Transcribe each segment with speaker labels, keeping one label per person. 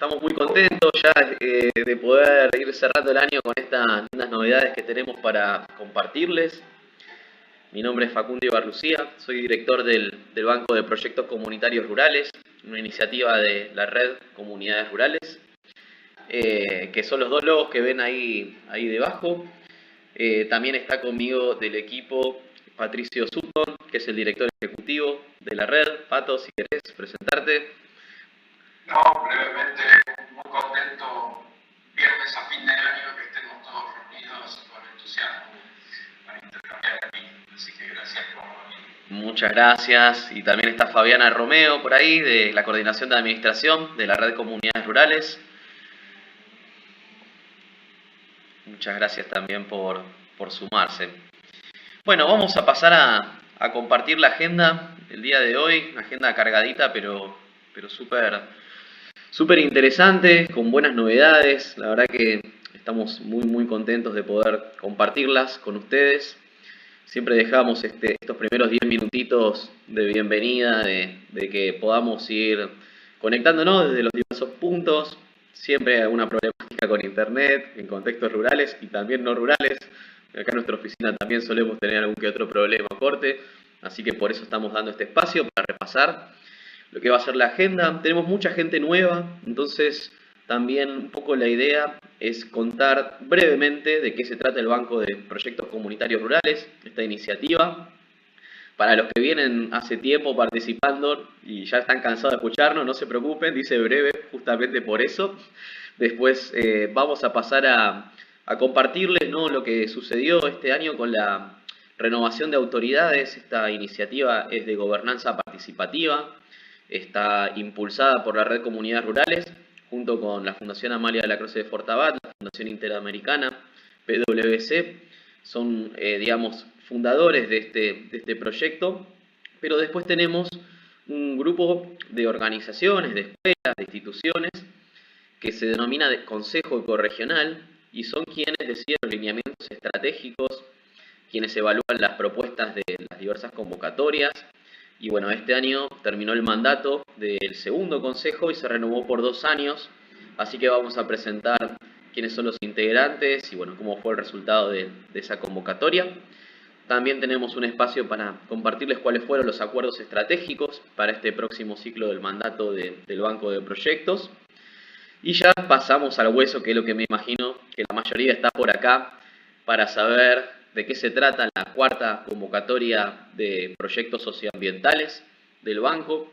Speaker 1: Estamos muy contentos ya de poder ir cerrando el año con estas lindas novedades que tenemos para compartirles. Mi nombre es Facundo Ibarlucía, soy director del Banco de Proyectos Comunitarios Rurales, una iniciativa de la red Comunidades Rurales, que son los dos logos que ven ahí debajo. También está conmigo del equipo Patricio Sutton, que es el director ejecutivo de la red. Pato, si querés presentarte.
Speaker 2: No, brevemente, muy contento, viernes a fin de año, que estemos todos reunidos con entusiasmo para intercambiar aquí. Así que gracias por venir.
Speaker 1: Muchas gracias. Y también está Fabiana Romeo por ahí, de la Coordinación de Administración de la Red Comunidades Rurales. Muchas gracias también por sumarse. Bueno, vamos a pasar a compartir la agenda el día de hoy, una agenda cargadita, pero súper interesante, con buenas novedades. La verdad que estamos muy contentos de poder compartirlas con ustedes. Siempre dejamos estos primeros 10 minutitos de bienvenida, de que podamos ir conectándonos desde los diversos puntos. Siempre hay alguna problemática con internet, en contextos rurales y también no rurales. Acá en nuestra oficina también solemos tener algún que otro problema o corte, así que por eso estamos dando este espacio para repasar lo que va a ser la agenda. Tenemos mucha gente nueva, entonces también un poco la idea es contar brevemente de qué se trata el Banco de Proyectos Comunitarios Rurales, esta iniciativa. Para los que vienen hace tiempo participando y ya están cansados de escucharnos, no se preocupen, dice breve justamente por eso. Después vamos a pasar a compartirles, ¿no?, lo que sucedió este año con la renovación de autoridades. Esta iniciativa es de gobernanza participativa, está impulsada por la Red Comunidades Rurales, junto con la Fundación Amalia de la Croce de Fortabat, la Fundación Interamericana, PwC, son, digamos, fundadores de este proyecto, pero después tenemos un grupo de organizaciones, de escuelas, de instituciones, que se denomina de Consejo Ecorregional, y son quienes deciden los lineamientos estratégicos, quienes evalúan las propuestas de las diversas convocatorias. Y bueno, este año terminó el mandato del segundo consejo y se renovó por 2 años, así que vamos a presentar quiénes son los integrantes y bueno, cómo fue el resultado de esa convocatoria. También tenemos un espacio para compartirles cuáles fueron los acuerdos estratégicos para este próximo ciclo del mandato del Banco de Proyectos. Y ya pasamos al hueso, que es lo que me imagino que la mayoría está por acá, para saber de qué se trata la cuarta convocatoria de proyectos socioambientales del banco.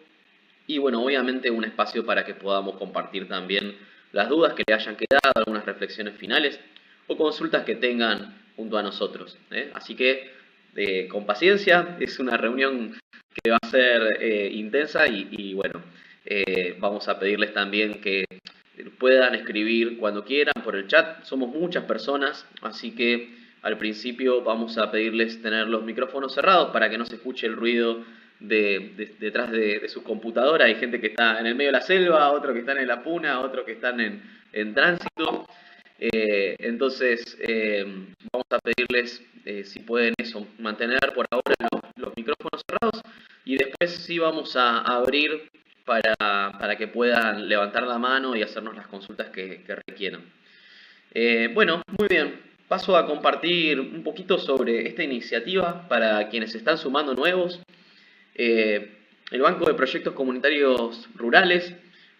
Speaker 1: Y bueno, obviamente un espacio para que podamos compartir también las dudas que le hayan quedado, algunas reflexiones finales o consultas que tengan junto a nosotros. Así que con paciencia, es una reunión que va a ser intensa y bueno, vamos a pedirles también que puedan escribir cuando quieran por el chat. Somos muchas personas, así que al principio vamos a pedirles tener los micrófonos cerrados para que no se escuche el ruido detrás de su computadora. Hay gente que está en el medio de la selva, otro que están en la puna, otro que están en tránsito. Entonces vamos a pedirles si pueden eso, mantener por ahora los micrófonos cerrados, y después sí vamos a abrir para que puedan levantar la mano y hacernos las consultas que requieran. Bueno, muy bien. Paso a compartir un poquito sobre esta iniciativa para quienes se están sumando nuevos. El Banco de Proyectos Comunitarios Rurales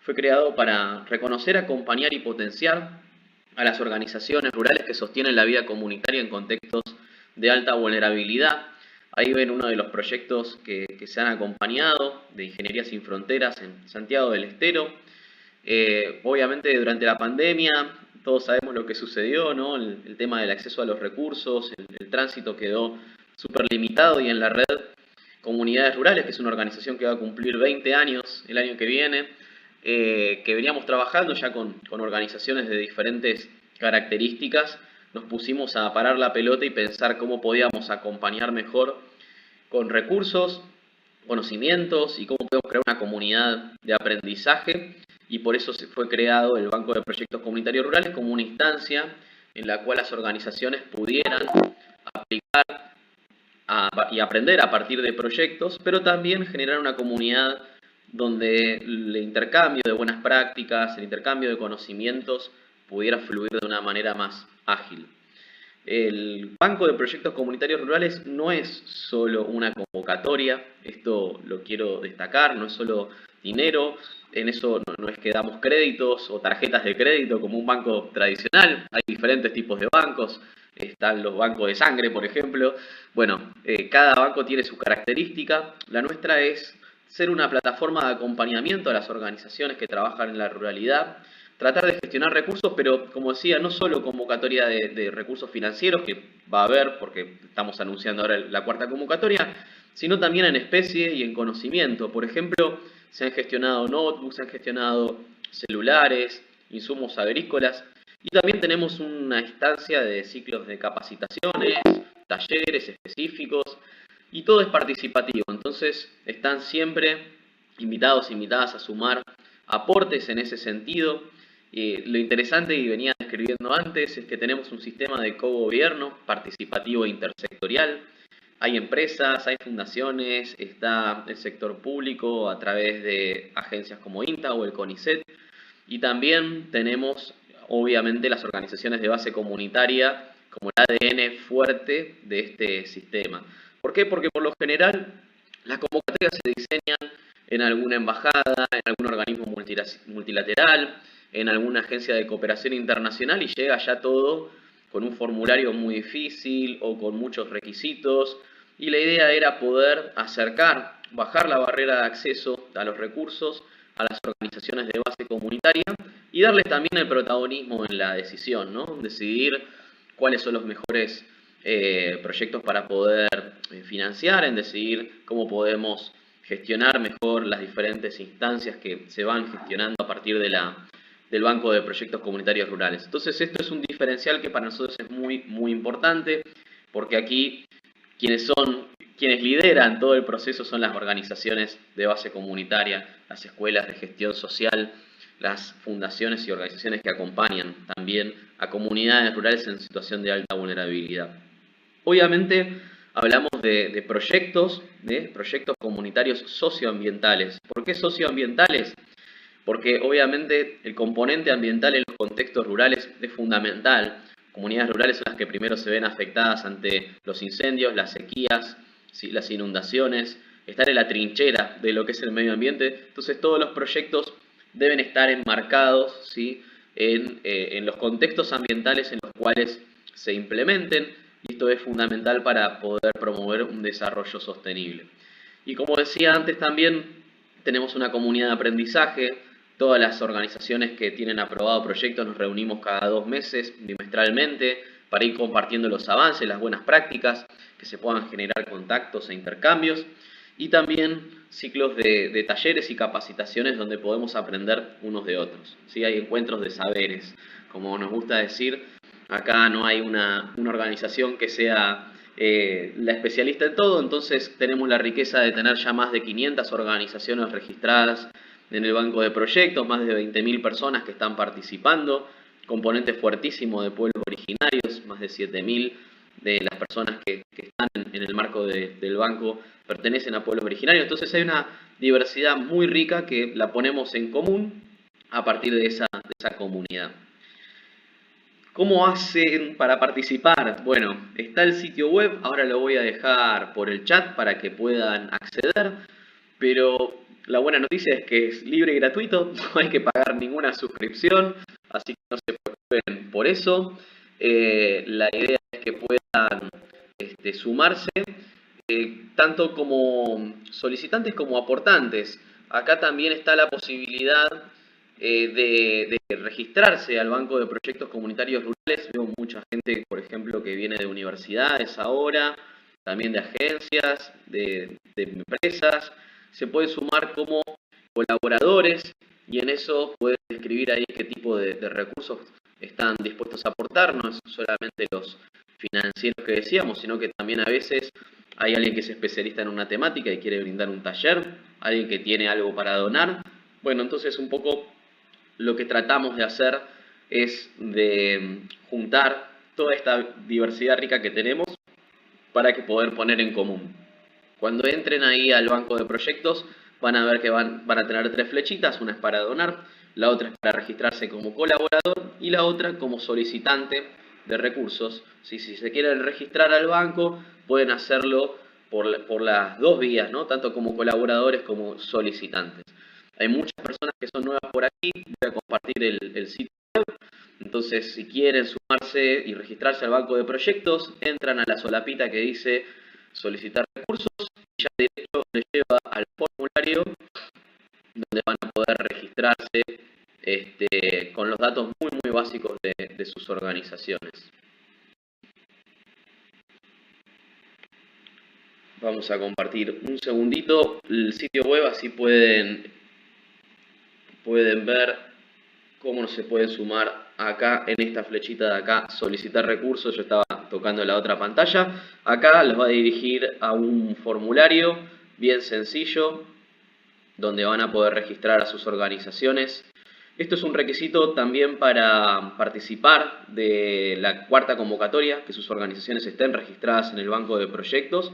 Speaker 1: fue creado para reconocer, acompañar y potenciar a las organizaciones rurales que sostienen la vida comunitaria en contextos de alta vulnerabilidad. Ahí ven uno de los proyectos que se han acompañado, de Ingeniería Sin Fronteras en Santiago del Estero. Obviamente durante la pandemia todos sabemos lo que sucedió, ¿no? El tema del acceso a los recursos, el tránsito quedó súper limitado, y en la red Comunidades Rurales, que es una organización que va a cumplir 20 años el año que viene, que veníamos trabajando ya con organizaciones de diferentes características, nos pusimos a parar la pelota y pensar cómo podíamos acompañar mejor con recursos, conocimientos y cómo podemos crear una comunidad de aprendizaje, y por eso se fue creado el Banco de Proyectos Comunitarios Rurales como una instancia en la cual las organizaciones pudieran aplicar y aprender a partir de proyectos, pero también generar una comunidad donde el intercambio de buenas prácticas, el intercambio de conocimientos pudiera fluir de una manera más ágil. El Banco de Proyectos Comunitarios Rurales no es solo una convocatoria, esto lo quiero destacar, no es solo dinero, en eso no es que damos créditos o tarjetas de crédito como un banco tradicional, hay diferentes tipos de bancos, están los bancos de sangre, por ejemplo. Bueno, cada banco tiene su característica, la nuestra es ser una plataforma de acompañamiento a las organizaciones que trabajan en la ruralidad, tratar de gestionar recursos, pero como decía, no solo convocatoria de recursos financieros, que va a haber, porque estamos anunciando ahora la cuarta convocatoria, sino también en especie y en conocimiento. Por ejemplo, se han gestionado notebooks, se han gestionado celulares, insumos agrícolas, y también tenemos una instancia de ciclos de capacitaciones, talleres específicos, y todo es participativo. Entonces están siempre invitados e invitadas a sumar aportes en ese sentido. Lo interesante, y venía describiendo antes, es que tenemos un sistema de cogobierno participativo e intersectorial. Hay empresas, hay fundaciones, está el sector público a través de agencias como INTA o el CONICET, y también tenemos obviamente las organizaciones de base comunitaria como el ADN fuerte de este sistema. ¿Por qué? Porque por lo general las convocatorias se diseñan en alguna embajada, en algún organismo multilateral, en alguna agencia de cooperación internacional, y llega ya todo con un formulario muy difícil o con muchos requisitos, y la idea era poder acercar, bajar la barrera de acceso a los recursos a las organizaciones de base comunitaria y darles también el protagonismo en la decisión, ¿no? Decidir cuáles son los mejores proyectos para poder financiar, en decidir cómo podemos gestionar mejor las diferentes instancias que se van gestionando a partir del Banco de Proyectos Comunitarios Rurales. Entonces esto es un diferencial que para nosotros es muy importante, porque aquí quienes lideran todo el proceso son las organizaciones de base comunitaria, las escuelas de gestión social, las fundaciones y organizaciones que acompañan también a comunidades rurales en situación de alta vulnerabilidad. Obviamente hablamos de proyectos comunitarios socioambientales. ¿Por qué socioambientales? Porque obviamente el componente ambiental en los contextos rurales es fundamental. Comunidades rurales son las que primero se ven afectadas ante los incendios, las sequías, ¿sí?, las inundaciones, estar en la trinchera de lo que es el medio ambiente. Entonces todos los proyectos deben estar enmarcados, ¿sí?, en los contextos ambientales en los cuales se implementen, y esto es fundamental para poder promover un desarrollo sostenible. Y como decía antes también, tenemos una comunidad de aprendizaje. Todas las organizaciones que tienen aprobado proyectos nos reunimos cada 2 meses, bimestralmente, para ir compartiendo los avances, las buenas prácticas, que se puedan generar contactos e intercambios, y también ciclos de talleres y capacitaciones donde podemos aprender unos de otros. ¿Sí? Hay encuentros de saberes, como nos gusta decir. Acá no hay una organización que sea la especialista en todo, entonces tenemos la riqueza de tener ya más de 500 organizaciones registradas en el banco de proyectos, más de 20.000 personas que están participando, componente fuertísimo de pueblos originarios, más de 7.000 de las personas que están en el marco del banco pertenecen a pueblos originarios. Entonces hay una diversidad muy rica que la ponemos en común a partir de esa comunidad. ¿Cómo hacen para participar? Bueno, está el sitio web, ahora lo voy a dejar por el chat para que puedan acceder, pero la buena noticia es que es libre y gratuito, no hay que pagar ninguna suscripción, así que no se preocupen por eso. La idea es que puedan sumarse, tanto como solicitantes como aportantes. Acá también está la posibilidad de registrarse al Banco de Proyectos Comunitarios Rurales. Veo mucha gente, por ejemplo, que viene de universidades ahora, también de agencias, de empresas. Se puede sumar como colaboradores y en eso pueden escribir ahí qué tipo de recursos están dispuestos a aportar. No es solamente los financieros que decíamos, sino que también a veces hay alguien que es especialista en una temática y quiere brindar un taller, alguien que tiene algo para donar. Bueno, entonces un poco lo que tratamos de hacer es de juntar toda esta diversidad rica que tenemos para que poder poner en común. Cuando entren ahí al banco de proyectos van a ver que van a tener 3 flechitas, una es para donar, la otra es para registrarse como colaborador y la otra como solicitante de recursos. Si se quieren registrar al banco, pueden hacerlo por las dos vías, ¿no? Tanto como colaboradores como solicitantes. Hay muchas personas que son nuevas por aquí, voy a compartir el sitio web. Entonces, si quieren sumarse y registrarse al banco de proyectos, entran a la solapita que dice solicitar recursos y ya directo les lleva al formulario donde van a poder registrarse con los datos muy básicos de sus organizaciones. Vamos a compartir un segundito el sitio web, así pueden ver cómo se pueden sumar acá en esta flechita de acá, solicitar recursos. Yo estaba tocando la otra pantalla. Acá los va a dirigir a un formulario bien sencillo donde van a poder registrar a sus organizaciones. Esto es un requisito también para participar de la cuarta convocatoria, que sus organizaciones estén registradas en el banco de proyectos.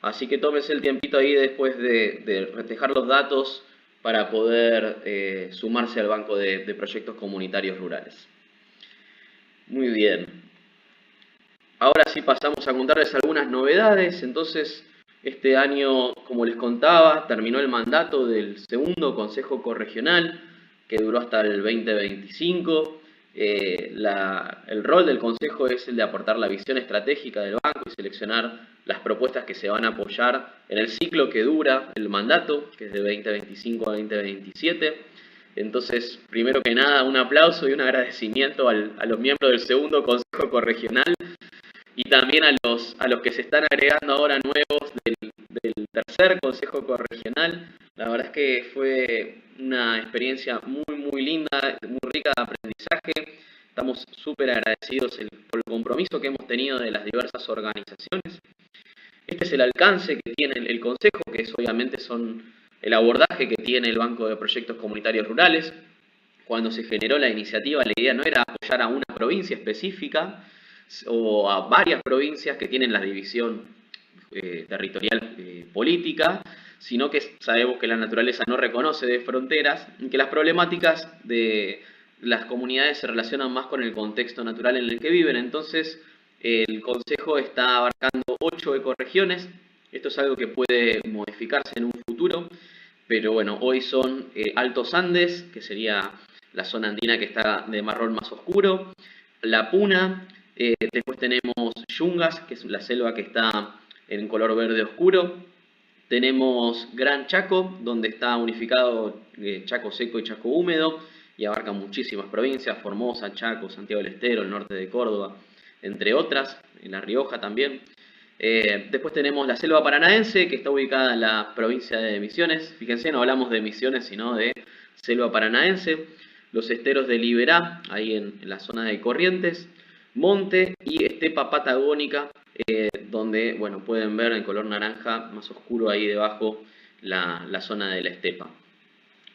Speaker 1: Así que tómese el tiempito ahí después de dejar los datos para poder sumarse al banco de proyectos comunitarios rurales. Muy bien. Ahora sí pasamos a contarles algunas novedades. Entonces, este año, como les contaba, terminó el mandato del segundo Consejo Corregional, que duró hasta el 2025. El rol del Consejo es el de aportar la visión estratégica del banco y seleccionar las propuestas que se van a apoyar en el ciclo que dura el mandato, que es de 2025 a 2027. Entonces, primero que nada, un aplauso y un agradecimiento a los miembros del segundo Consejo Corregional y también a los que se están agregando ahora nuevos del tercer Consejo Corregional. La verdad es que fue una experiencia muy linda, muy rica de aprendizaje. Estamos súper agradecidos por el compromiso que hemos tenido de las diversas organizaciones. Este es el alcance que tiene el Consejo, que es obviamente el abordaje que tiene el Banco de Proyectos Comunitarios Rurales. Cuando se generó la iniciativa, la idea no era apoyar a una provincia específica o a varias provincias que tienen la división territorial política, sino que sabemos que la naturaleza no reconoce de fronteras y que las problemáticas de las comunidades se relacionan más con el contexto natural en el que viven. Entonces, el Consejo está abarcando 8 ecorregiones. Esto es algo que puede modificarse en un futuro, pero bueno, hoy son Altos Andes, que sería la zona andina que está de marrón más oscuro, La Puna, después tenemos Yungas, que es la selva que está en color verde oscuro. Tenemos Gran Chaco, donde está unificado Chaco seco y Chaco húmedo, y abarca muchísimas provincias: Formosa, Chaco, Santiago del Estero, el norte de Córdoba, entre otras, en La Rioja también. Después tenemos la selva paranaense, que está ubicada en la provincia de Misiones. Fíjense, no hablamos de Misiones, sino de selva paranaense. Los esteros de Liberá, ahí en la zona de Corrientes. Monte y estepa patagónica, donde bueno, pueden ver en color naranja más oscuro ahí debajo la zona de la estepa.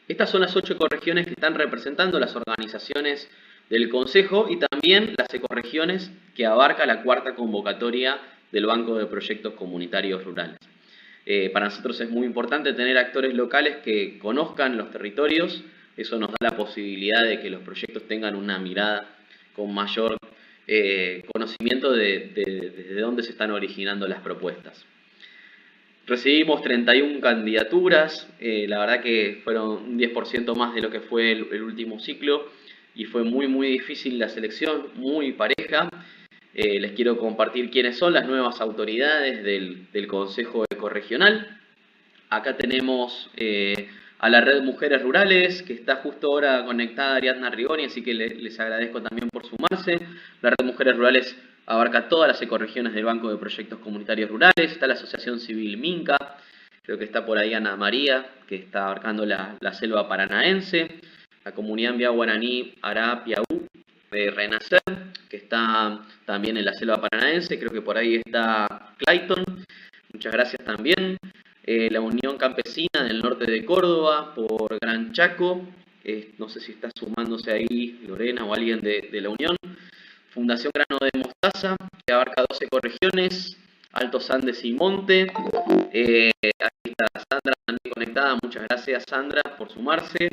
Speaker 1: Estas son las 8 ecorregiones que están representando las organizaciones del Consejo y también las ecorregiones que abarca la cuarta convocatoria del Banco de Proyectos Comunitarios Rurales. Para nosotros es muy importante tener actores locales que conozcan los territorios. Eso nos da la posibilidad de que los proyectos tengan una mirada con mayor conocimiento desde dónde se están originando las propuestas. Recibimos 31 candidaturas, la verdad que fueron un 10% más de lo que fue el último ciclo y fue muy difícil la selección, muy pareja. Les quiero compartir quiénes son las nuevas autoridades del Consejo Ecorregional. Acá tenemos a la Red Mujeres Rurales, que está justo ahora conectada a Ariadna Rigoni, así que les agradezco también por sumarse. La Red Mujeres Rurales abarca todas las ecorregiones del Banco de Proyectos Comunitarios Rurales. Está la Asociación Civil Minca, creo que está por ahí Ana María, que está abarcando la selva paranaense. La comunidad Mbia Guaraní Arapiaú de Renacer, que está también en la selva paranaense. Creo que por ahí está Clayton. Muchas gracias también. La Unión Campesina del norte de Córdoba por Gran Chaco. No sé si está sumándose ahí Lorena o alguien de la Unión. Fundación Grano de Mostaza, que abarca 12 ecorregiones. Altos Andes y Monte. Aquí está Sandra también conectada, muchas gracias Sandra por sumarse.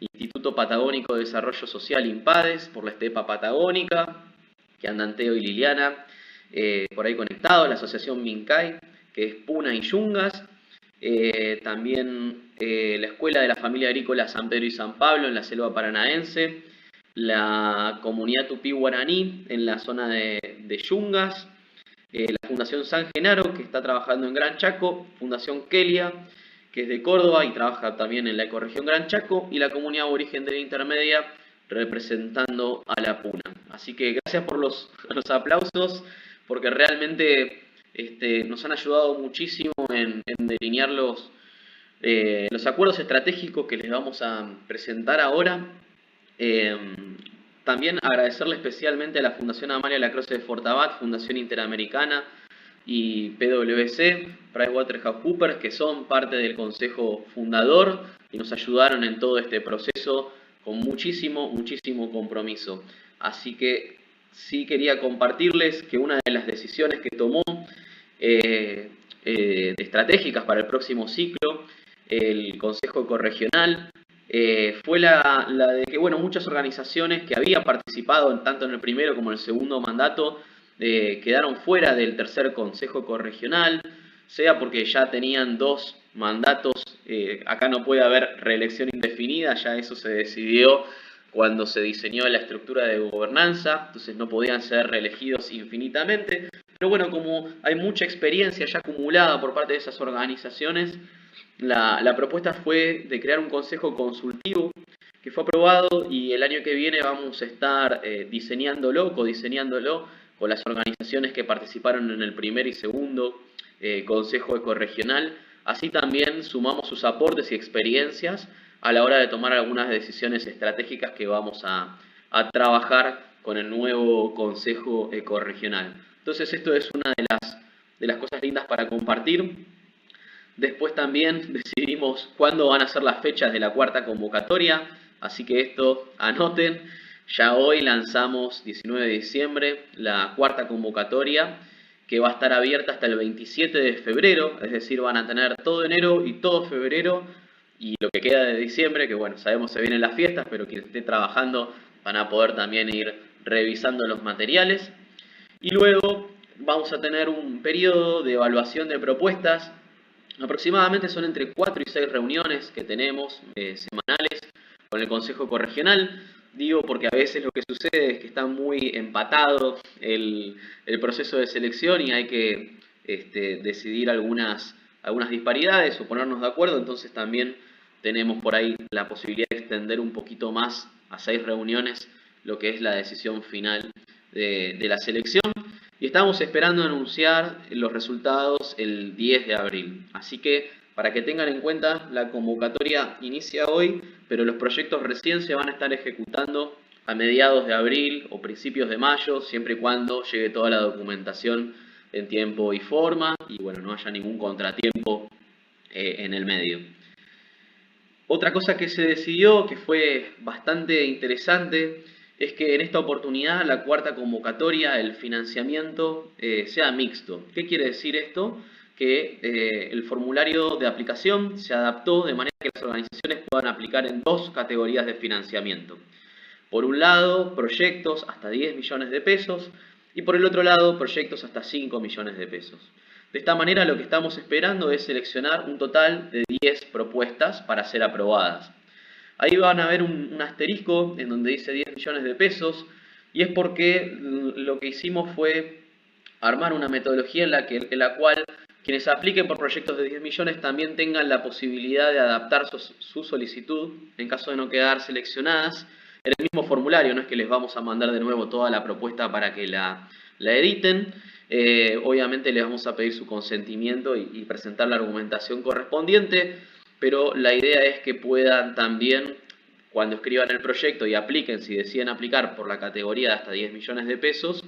Speaker 1: Instituto Patagónico de Desarrollo Social INPADES, por la estepa patagónica, que andan Teo y Liliana por ahí conectados. La Asociación Mincay, que es Puna y Yungas. También la Escuela de la Familia Agrícola San Pedro y San Pablo en la selva paranaense. La comunidad tupí guaraní en la zona de Yungas. La Fundación San Genaro, que está trabajando en Gran Chaco. Fundación Kelia, que es de Córdoba y trabaja también en la ecorregión Gran Chaco. Y la comunidad aborigen de la Intermedia, representando a la Puna. Así que gracias por los aplausos, porque realmente nos han ayudado muchísimo en delinear los acuerdos estratégicos que les vamos a presentar ahora. También agradecerle especialmente a la Fundación Amalia Lacroze de Fortabat, Fundación Interamericana y PwC, PricewaterhouseCoopers, que son parte del consejo fundador y nos ayudaron en todo este proceso con muchísimo compromiso. Así que sí quería compartirles que una de las decisiones que tomó estratégicas para el próximo ciclo el Consejo Ecorregional fue la de que muchas organizaciones que habían participado tanto en el primero como en el segundo mandato quedaron fuera del tercer Consejo Ecorregional, sea porque ya tenían 2 mandatos, acá no puede haber reelección indefinida, ya eso se decidió cuando se diseñó la estructura de gobernanza, entonces no podían ser reelegidos infinitamente. Pero bueno, como hay mucha experiencia ya acumulada por parte de esas organizaciones, la propuesta fue de crear un consejo consultivo que fue aprobado y el año que viene vamos a estar codiseñándolo con las organizaciones que participaron en el primer y segundo consejo ecorregional. Así también sumamos sus aportes y experiencias a la hora de tomar algunas decisiones estratégicas que vamos a trabajar con el nuevo consejo ecorregional. Entonces esto es una de las cosas lindas para compartir. Después también decidimos cuándo van a ser las fechas de la cuarta convocatoria, así que esto anoten. Ya hoy lanzamos 19 de diciembre la cuarta convocatoria, que va a estar abierta hasta el 27 de febrero, es decir, van a tener todo enero y todo febrero y lo que queda de diciembre, que bueno, sabemos se vienen las fiestas, pero quien esté trabajando van a poder también ir revisando los materiales. Y luego vamos a tener un periodo de evaluación de propuestas. Aproximadamente son entre 4 y 6 reuniones que tenemos semanales con el Consejo Ecorregional. Digo porque a veces lo que sucede es que está muy empatado el proceso de selección y hay que decidir algunas disparidades o ponernos de acuerdo. Entonces también tenemos por ahí la posibilidad de extender un poquito más a 6 reuniones lo que es la decisión final de la selección. Y estamos esperando anunciar los resultados el 10 de abril. Así que para que tengan en cuenta, la convocatoria inicia hoy, pero los proyectos recién se van a estar ejecutando a mediados de abril o principios de mayo, siempre y cuando llegue toda la documentación en tiempo y forma y bueno, no haya ningún contratiempo en el medio. Otra cosa que se decidió, que fue bastante interesante, es que en esta oportunidad, la cuarta convocatoria, el financiamiento sea mixto. ¿Qué quiere decir esto? Que el formulario de aplicación se adaptó de manera que las organizaciones puedan aplicar en 2 categorías de financiamiento. Por un lado, proyectos hasta 10 millones de pesos y por el otro lado, proyectos hasta 5 millones de pesos. De esta manera, lo que estamos esperando es seleccionar un total de 10 propuestas para ser aprobadas. Ahí van a ver un asterisco en donde dice 10 millones de pesos y es porque lo que hicimos fue armar una metodología en la cual quienes apliquen por proyectos de 10 millones también tengan la posibilidad de adaptar su solicitud en caso de no quedar seleccionadas en el mismo formulario. No es que les vamos a mandar de nuevo toda la propuesta para que la editen. Obviamente les vamos a pedir su consentimiento y presentar la argumentación correspondiente, pero la idea es que puedan también, cuando escriban el proyecto y apliquen, si deciden aplicar por la categoría de hasta 10 millones de pesos,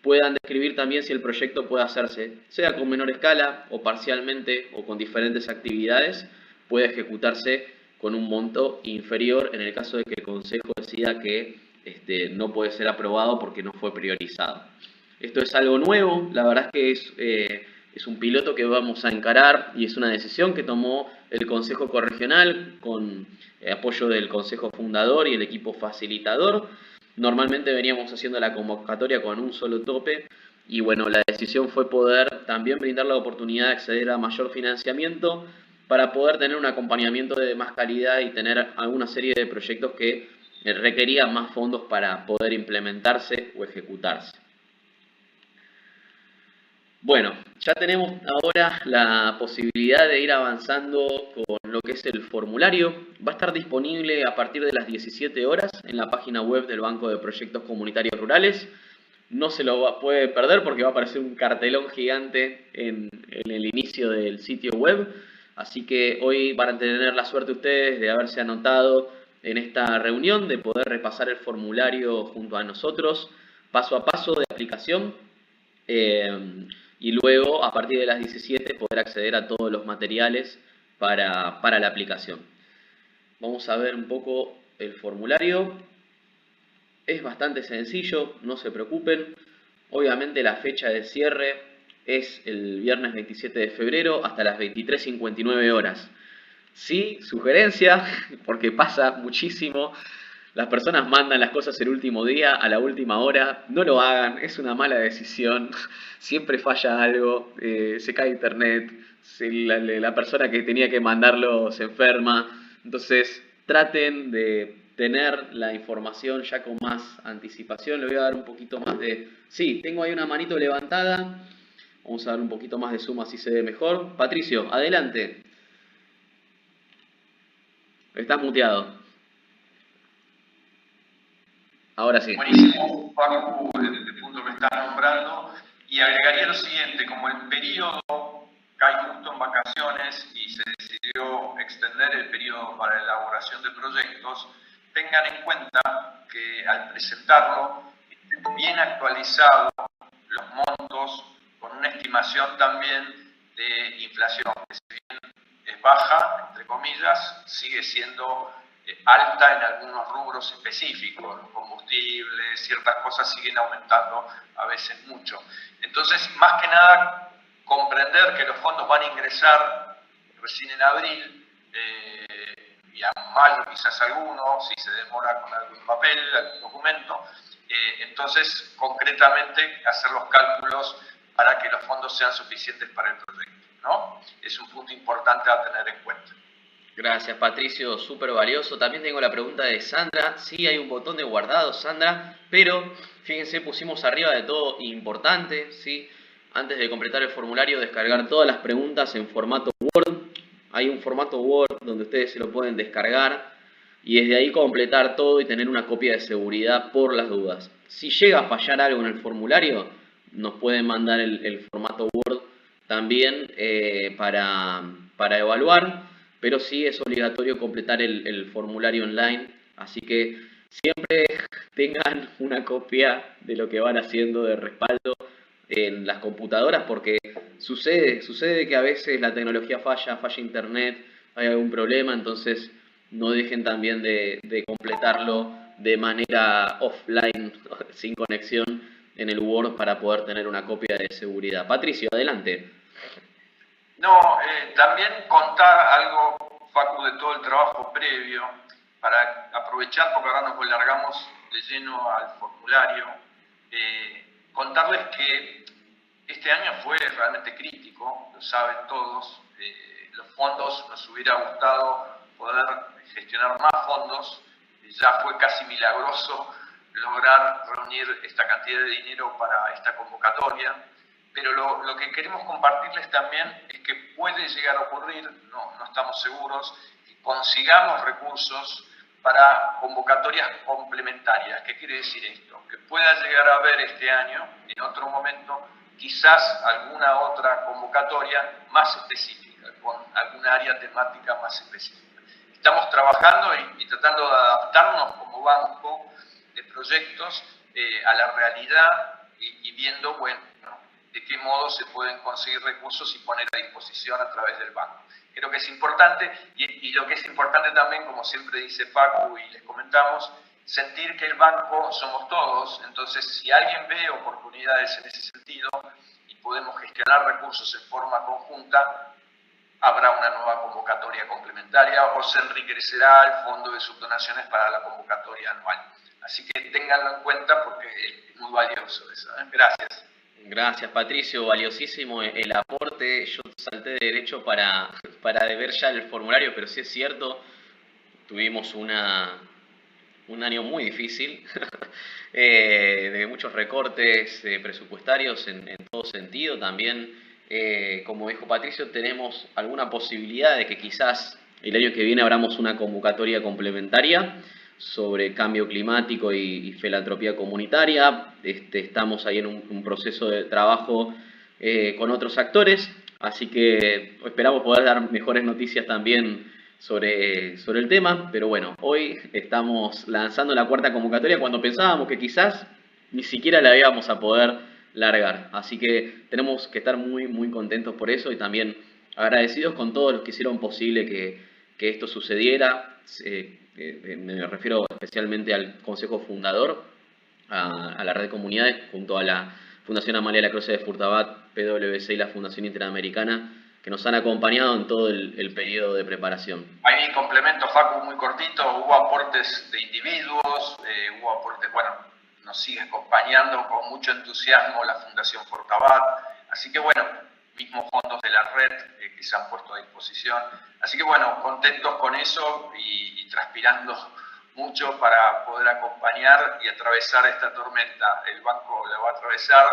Speaker 1: puedan describir también si el proyecto puede hacerse, sea con menor escala o parcialmente o con diferentes actividades, puede ejecutarse con un monto inferior en el caso de que el Consejo decida que no puede ser aprobado porque no fue priorizado. Esto es algo nuevo, la verdad es que Es un piloto que vamos a encarar y es una decisión que tomó el Consejo Corregional con apoyo del Consejo Fundador y el equipo facilitador. Normalmente veníamos haciendo la convocatoria con un solo tope y bueno, la decisión fue poder también brindar la oportunidad de acceder a mayor financiamiento para poder tener un acompañamiento de más calidad y tener alguna serie de proyectos que requerían más fondos para poder implementarse o ejecutarse. Bueno, ya tenemos ahora la posibilidad de ir avanzando con lo que es el formulario. Va a estar disponible a partir de las 17 horas en la página web del Banco de Proyectos Comunitarios Rurales. No se lo puede perder porque va a aparecer un cartelón gigante en el inicio del sitio web. Así que hoy van a tener la suerte ustedes de haberse anotado en esta reunión, de poder repasar el formulario junto a nosotros, paso a paso de aplicación. Y luego, a partir de las 17, poder acceder a todos los materiales para la aplicación. Vamos a ver un poco el formulario. Es bastante sencillo, no se preocupen. Obviamente la fecha de cierre es el viernes 27 de febrero hasta las 23:59 horas. Sí, sugerencia, porque pasa muchísimo. Las personas mandan las cosas el último día, a la última hora. No lo hagan, es una mala decisión. Siempre falla algo, se cae internet, la persona que tenía que mandarlo se enferma. Entonces, traten de tener la información ya con más anticipación. Le voy a dar un poquito más de... Sí, tengo ahí una manito levantada. Vamos a dar un poquito más de zoom así se ve mejor. Patricio, adelante. Estás muteado. Ahora sí.
Speaker 2: Buenísimo, Paco, el punto que está nombrando. Y agregaría lo siguiente, como el periodo cae justo en vacaciones y se decidió extender el periodo para la elaboración de proyectos, tengan en cuenta que al presentarlo estén bien actualizados los montos con una estimación también de inflación, que si bien es baja, entre comillas, sigue siendo alta en algunos rubros específicos, los combustibles, ciertas cosas siguen aumentando a veces mucho. Entonces, más que nada, comprender que los fondos van a ingresar recién en abril y a mayo quizás algunos, si se demora con algún papel, algún documento. Entonces, concretamente, hacer los cálculos para que los fondos sean suficientes para el proyecto, ¿no? Es un punto importante a tener en cuenta.
Speaker 1: Gracias, Patricio, súper valioso. También tengo la pregunta de Sandra. Sí, hay un botón de guardado, Sandra, pero fíjense, pusimos arriba de todo importante, ¿sí? Antes de completar el formulario, descargar todas las preguntas en formato Word. Hay un formato Word donde ustedes se lo pueden descargar y desde ahí completar todo y tener una copia de seguridad por las dudas. Si llega a fallar algo en el formulario, nos pueden mandar el formato Word también para evaluar. Pero sí es obligatorio completar el formulario online, así que siempre tengan una copia de lo que van haciendo de respaldo en las computadoras, porque sucede que a veces la tecnología falla internet, hay algún problema, entonces no dejen también de completarlo de manera offline, sin conexión en el Word para poder tener una copia de seguridad. Patricio, adelante.
Speaker 2: No, también contar algo, Facu, de todo el trabajo previo, para aprovechar, porque ahora nos largamos de lleno al formulario, contarles que este año fue realmente crítico, lo saben todos, los fondos nos hubiera gustado poder gestionar más fondos, ya fue casi milagroso lograr reunir esta cantidad de dinero para esta convocatoria. Pero lo que queremos compartirles también es que puede llegar a ocurrir, no estamos seguros, que consigamos recursos para convocatorias complementarias. ¿Qué quiere decir esto? Que pueda llegar a haber este año, en otro momento, quizás alguna otra convocatoria más específica, con alguna área temática más específica. Estamos trabajando y tratando de adaptarnos como banco de proyectos a la realidad y viendo, bueno, de qué modo se pueden conseguir recursos y poner a disposición a través del banco. Creo que es importante, y lo que es importante también, como siempre dice Paco y les comentamos, sentir que el banco somos todos. Entonces, si alguien ve oportunidades en ese sentido y podemos gestionar recursos en forma conjunta, habrá una nueva convocatoria complementaria o se enriquecerá el fondo de subdonaciones para la convocatoria anual. Así que ténganlo en cuenta porque es muy valioso eso. Gracias.
Speaker 1: Gracias, Patricio. Valiosísimo el aporte. Yo salté de derecho para ver ya el formulario, pero sí es cierto, tuvimos un año muy difícil, de muchos recortes presupuestarios en todo sentido. También, como dijo Patricio, tenemos alguna posibilidad de que quizás el año que viene abramos una convocatoria complementaria sobre cambio climático y filantropía comunitaria. Estamos ahí en un proceso de trabajo con otros actores, así que esperamos poder dar mejores noticias también sobre el tema, pero bueno, hoy estamos lanzando la cuarta convocatoria cuando pensábamos que quizás ni siquiera la íbamos a poder largar, así que tenemos que estar muy contentos por eso y también agradecidos con todos los que hicieron posible que esto sucediera. Me refiero especialmente al Consejo Fundador, a la Red de Comunidades, junto a la Fundación Amalia Lacroze de Furtabat, PwC y la Fundación Interamericana, que nos han acompañado en todo el periodo de preparación.
Speaker 2: Ahí complemento, Facu, muy cortito, hubo aportes de individuos, hubo aportes, bueno, nos sigue acompañando con mucho entusiasmo la Fundación Furtabat, así que bueno, mismos fondos de la red que se han puesto a disposición. Así que bueno, contentos con eso y transpirando mucho para poder acompañar y atravesar esta tormenta. El banco la va a atravesar,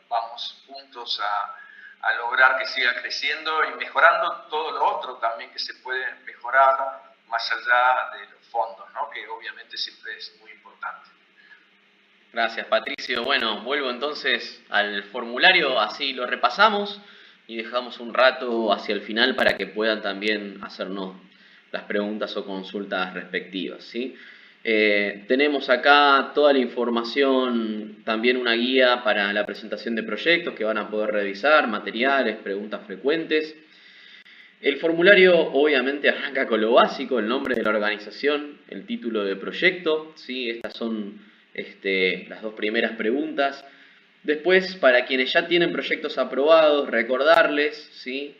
Speaker 2: vamos juntos a lograr que siga creciendo y mejorando todo lo otro también que se puede mejorar más allá de los fondos, ¿no? Que obviamente siempre es muy importante.
Speaker 1: Gracias, Patricio. Bueno, vuelvo entonces al formulario, así lo repasamos y dejamos un rato hacia el final para que puedan también hacernos las preguntas o consultas respectivas, ¿sí? Tenemos acá toda la información, también una guía para la presentación de proyectos que van a poder revisar, materiales, preguntas frecuentes. El formulario obviamente arranca con lo básico, el nombre de la organización, el título de proyecto, ¿sí? Estas son las dos primeras preguntas. Después, para quienes ya tienen proyectos aprobados, recordarles, ¿sí?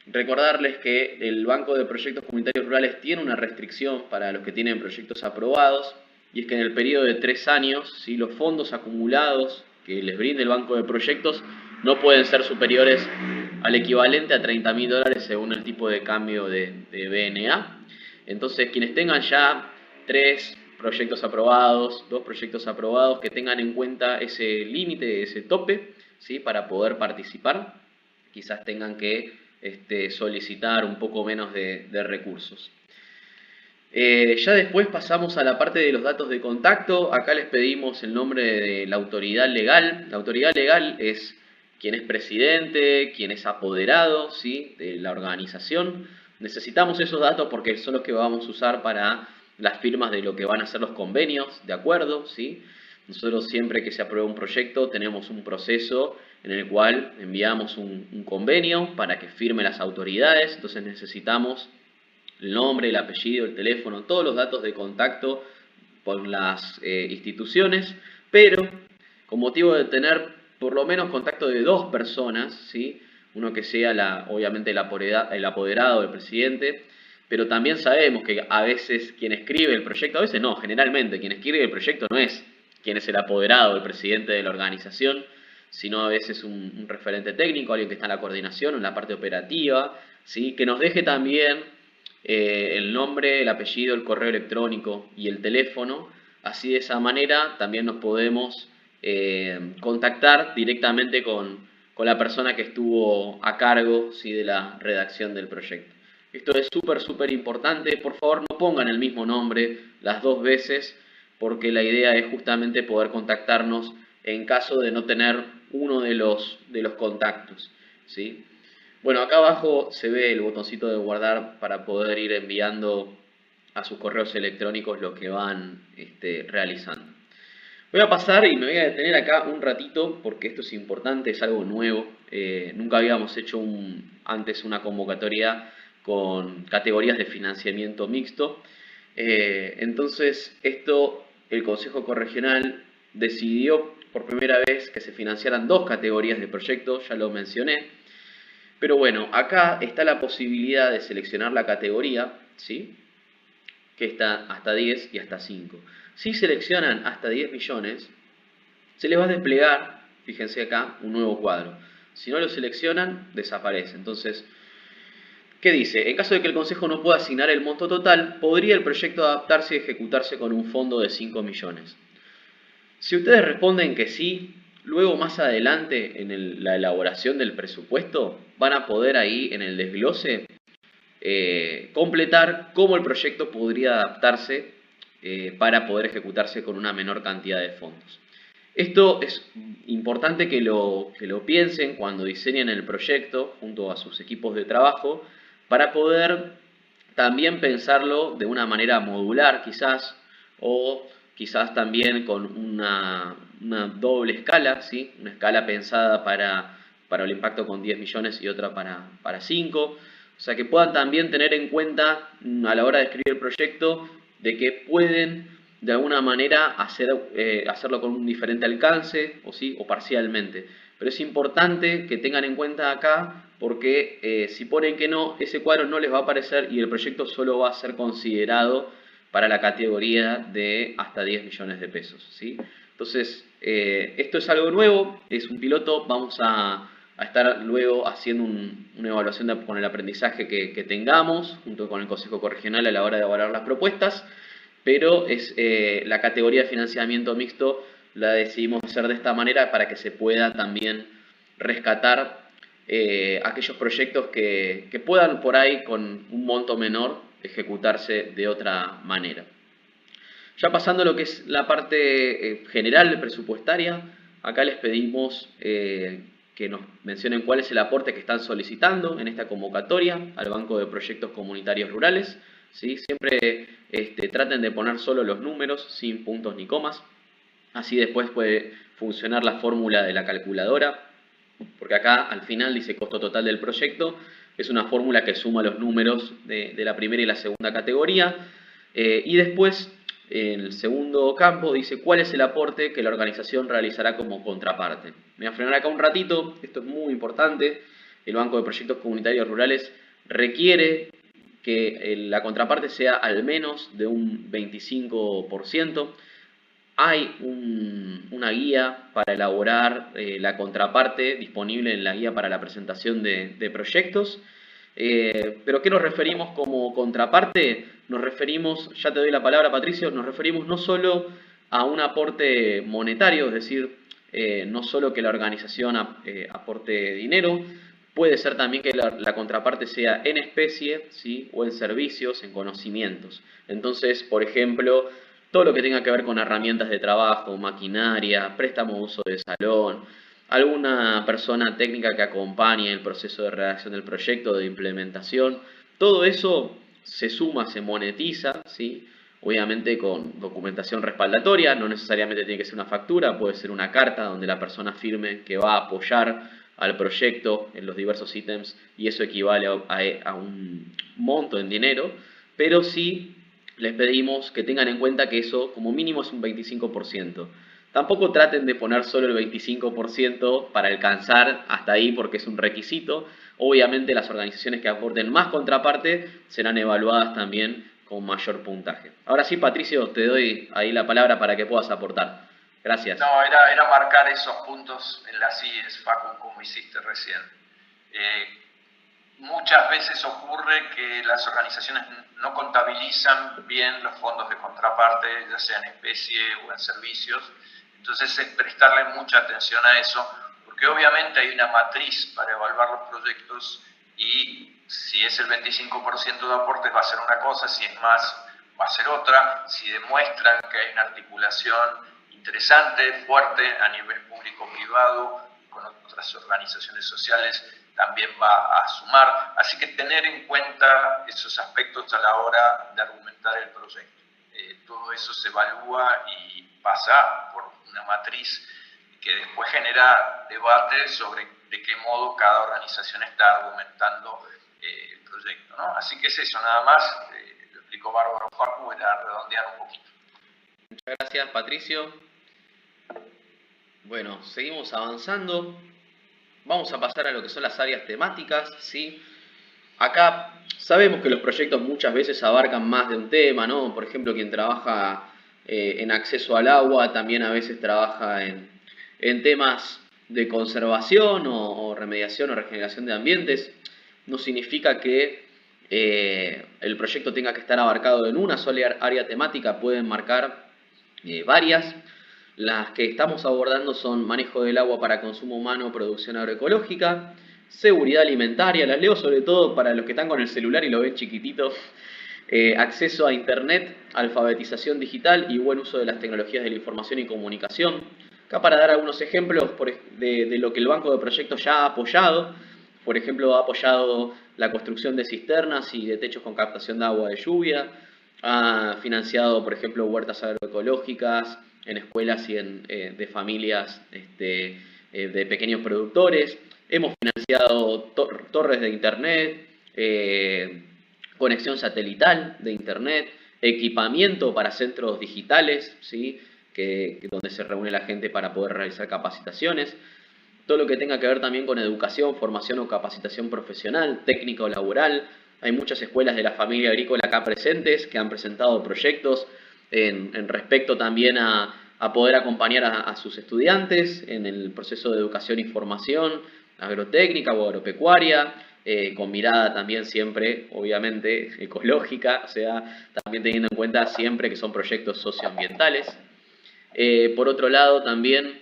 Speaker 1: Recordarles que el Banco de Proyectos Comunitarios Rurales tiene una restricción para los que tienen proyectos aprobados, y es que en el periodo de 3 años, ¿sí? Los fondos acumulados que les brinde el Banco de Proyectos no pueden ser superiores al equivalente a $30.000 según el tipo de cambio de BNA. Entonces, quienes tengan ya 3 proyectos aprobados, 2 proyectos aprobados, que tengan en cuenta ese límite, ese tope, ¿sí? Para poder participar, quizás tengan que solicitar un poco menos de recursos. Ya después pasamos a la parte de los datos de contacto. Acá les pedimos el nombre de la autoridad legal. La autoridad legal es quien es presidente, quien es apoderado, ¿sí? De la organización. Necesitamos esos datos porque son los que vamos a usar para las firmas de lo que van a ser los convenios de acuerdo, ¿sí? Nosotros siempre que se aprueba un proyecto tenemos un proceso en el cual enviamos un convenio para que firmen las autoridades. Entonces necesitamos el nombre, el apellido, el teléfono, todos los datos de contacto por las instituciones, pero con motivo de tener por lo menos contacto de 2 personas, ¿sí? Uno que sea obviamente el apoderado del presidente, pero también sabemos que a veces quien escribe el proyecto, a veces no, generalmente quien escribe el proyecto no es quien es el apoderado, el presidente de la organización, sino a veces un referente técnico, alguien que está en la coordinación o en la parte operativa, ¿sí? Que nos deje también el nombre, el apellido, el correo electrónico y el teléfono. Así, de esa manera también nos podemos contactar directamente con la persona que estuvo a cargo, ¿sí? De la redacción del proyecto. Esto es súper importante. Por favor, no pongan el mismo nombre las 2 veces, porque la idea es justamente poder contactarnos en caso de no tener uno de los contactos, ¿sí? Bueno, acá abajo se ve el botoncito de guardar para poder ir enviando a sus correos electrónicos lo que van realizando. Voy a pasar y me voy a detener acá un ratito porque esto es importante, es algo nuevo. Nunca habíamos hecho antes una convocatoria con categorías de financiamiento mixto. Entonces, el Consejo Corregional decidió por primera vez que se financiaran dos categorías de proyectos, ya lo mencioné. Pero bueno, acá está la posibilidad de seleccionar la categoría, ¿sí? Que está hasta 10 y hasta 5. Si seleccionan hasta 10 millones, se les va a desplegar, fíjense acá, un nuevo cuadro. Si no lo seleccionan, desaparece. Entonces, ¿qué dice? En caso de que el Consejo no pueda asignar el monto total, podría el proyecto adaptarse y ejecutarse con un fondo de 5 millones. Si ustedes responden que sí, luego más adelante en la elaboración del presupuesto van a poder ahí en el desglose completar cómo el proyecto podría adaptarse para poder ejecutarse con una menor cantidad de fondos. Esto es importante que lo piensen cuando diseñen el proyecto junto a sus equipos de trabajo para poder también pensarlo de una manera modular quizás o quizás también con una doble escala, ¿sí? Una escala pensada para el impacto con 10 millones y otra para 5. O sea, que puedan también tener en cuenta a la hora de escribir el proyecto de que pueden de alguna manera hacerlo con un diferente alcance o, sí, o parcialmente. Pero es importante que tengan en cuenta acá porque si ponen que no, ese cuadro no les va a aparecer y el proyecto solo va a ser considerado para la categoría de hasta 10 millones de pesos, ¿sí? Entonces, esto es algo nuevo, es un piloto, vamos a estar luego haciendo una evaluación con el aprendizaje que tengamos, junto con el Consejo Corregional a la hora de evaluar las propuestas, pero es la categoría de financiamiento mixto la decidimos hacer de esta manera para que se pueda también rescatar aquellos proyectos que puedan por ahí con un monto menor ejecutarse de otra manera. Ya pasando a lo que es la parte general presupuestaria, acá les pedimos que nos mencionen cuál es el aporte que están solicitando en esta convocatoria al Banco de Proyectos Comunitarios Rurales, ¿sí? Siempre traten de poner solo los números, sin puntos ni comas. Así después puede funcionar la fórmula de la calculadora, porque acá al final dice costo total del proyecto. Es una fórmula que suma los números de la primera y la segunda categoría. Y después, en el segundo campo, dice cuál es el aporte que la organización realizará como contraparte. Me voy a frenar acá un ratito, esto es muy importante. El Banco de Proyectos Comunitarios Rurales requiere que la contraparte sea al menos de un 25%. Hay una guía para elaborar la contraparte disponible en la guía para la presentación de proyectos. Pero ¿qué nos referimos como contraparte? Nos referimos, ya te doy la palabra Patricio, nos referimos no solo a un aporte monetario, es decir, no solo que la organización aporte dinero, puede ser también que la contraparte sea en especie, ¿sí? O en servicios, en conocimientos. Entonces, por ejemplo, todo lo que tenga que ver con herramientas de trabajo, maquinaria, préstamo de uso de salón, alguna persona técnica que acompañe el proceso de redacción del proyecto, de implementación, todo eso se suma, se monetiza, ¿sí? Obviamente con documentación respaldatoria, no necesariamente tiene que ser una factura, puede ser una carta donde la persona firme que va a apoyar al proyecto en los diversos ítems y eso equivale a un monto en dinero, pero sí les pedimos que tengan en cuenta que eso como mínimo es un 25%. Tampoco traten de poner solo el 25% para alcanzar hasta ahí porque es un requisito. Obviamente las organizaciones que aporten más contraparte serán evaluadas también con mayor puntaje. Ahora sí, Patricio, te doy ahí la palabra para que puedas aportar. Gracias.
Speaker 2: No, era marcar esos puntos en las IES, Facu, como hiciste recién. Muchas veces ocurre que las organizaciones no contabilizan bien los fondos de contraparte, ya sea en especie o en servicios. Entonces es prestarle mucha atención a eso, porque obviamente hay una matriz para evaluar los proyectos y si es el 25% de aportes va a ser una cosa, si es más va a ser otra, si demuestran que hay una articulación interesante, fuerte a nivel público-privado, con otras organizaciones sociales también va a sumar. Así que tener en cuenta esos aspectos a la hora de argumentar el proyecto. Todo eso se evalúa y pasa por una matriz que después genera debate sobre de qué modo cada organización está argumentando el proyecto, ¿no? Así que es eso, nada más. Lo explicó Bárbaro Facu, era redondear un poquito.
Speaker 1: Muchas gracias, Patricio. Bueno, seguimos avanzando. Vamos a pasar a lo que son las áreas temáticas, ¿sí? Acá sabemos que los proyectos muchas veces abarcan más de un tema, ¿no? Por ejemplo, quien trabaja en acceso al agua también a veces trabaja en temas de conservación o remediación o regeneración de ambientes. No significa que el proyecto tenga que estar abarcado en una sola área temática, pueden marcar varias. Las que estamos abordando son manejo del agua para consumo humano, producción agroecológica, seguridad alimentaria, las leo sobre todo para los que están con el celular y lo ven chiquitito, acceso a internet, alfabetización digital y buen uso de las tecnologías de la información y comunicación. Acá para dar algunos ejemplos de lo que el Banco de Proyectos ya ha apoyado. Por ejemplo, ha apoyado la construcción de cisternas y de techos con captación de agua de lluvia. Ha financiado, por ejemplo, huertas agroecológicas en escuelas y de familias de pequeños productores. Hemos financiado torres de internet, conexión satelital de internet, equipamiento para centros digitales, ¿sí? Donde se reúne la gente para poder realizar capacitaciones. Todo lo que tenga que ver también con educación, formación o capacitación profesional, técnica o laboral. Hay muchas escuelas de la familia agrícola acá presentes que han presentado proyectos en respecto también a poder acompañar a sus estudiantes en el proceso de educación y formación agrotécnica o agropecuaria, con mirada también siempre, obviamente, ecológica, o sea, también teniendo en cuenta siempre que son proyectos socioambientales. Por otro lado, también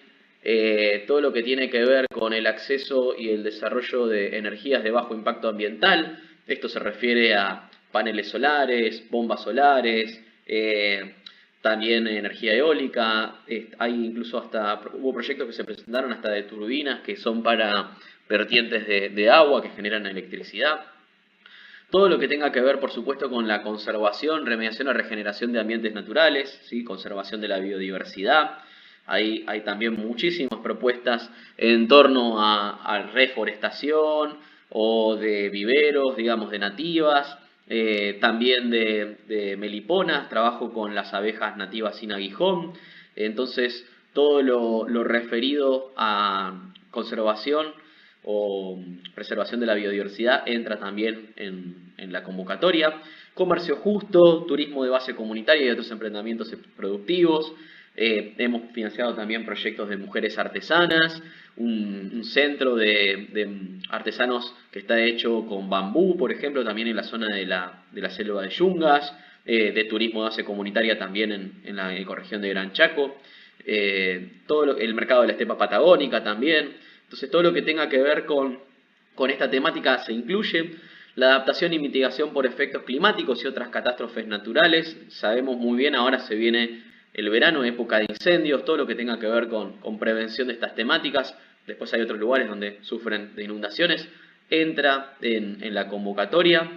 Speaker 1: todo lo que tiene que ver con el acceso y el desarrollo de energías de bajo impacto ambiental. Esto se refiere a paneles solares, bombas solares, también energía eólica. Hay incluso hubo proyectos que se presentaron hasta de turbinas que son para vertientes de agua que generan electricidad. Todo lo que tenga que ver, por supuesto, con la conservación, remediación o regeneración de ambientes naturales, ¿sí? Conservación de la biodiversidad. Hay también muchísimas propuestas en torno a reforestación o de viveros, digamos, de nativas, también de meliponas, trabajo con las abejas nativas sin aguijón. Entonces, todo lo referido a conservación o preservación de la biodiversidad entra también en la convocatoria. Comercio justo, turismo de base comunitaria y otros emprendimientos productivos. Hemos financiado también proyectos de mujeres artesanas, un centro de artesanos que está hecho con bambú, por ejemplo, también en la zona de la selva de Yungas, de turismo de base comunitaria también en la ecorregión de Gran Chaco, el mercado de la estepa patagónica también. Entonces todo lo que tenga que ver con esta temática se incluye. La adaptación y mitigación por efectos climáticos y otras catástrofes naturales. Sabemos muy bien, ahora se viene el verano, época de incendios, todo lo que tenga que ver con prevención de estas temáticas. Después hay otros lugares donde sufren de inundaciones. Entra en la convocatoria.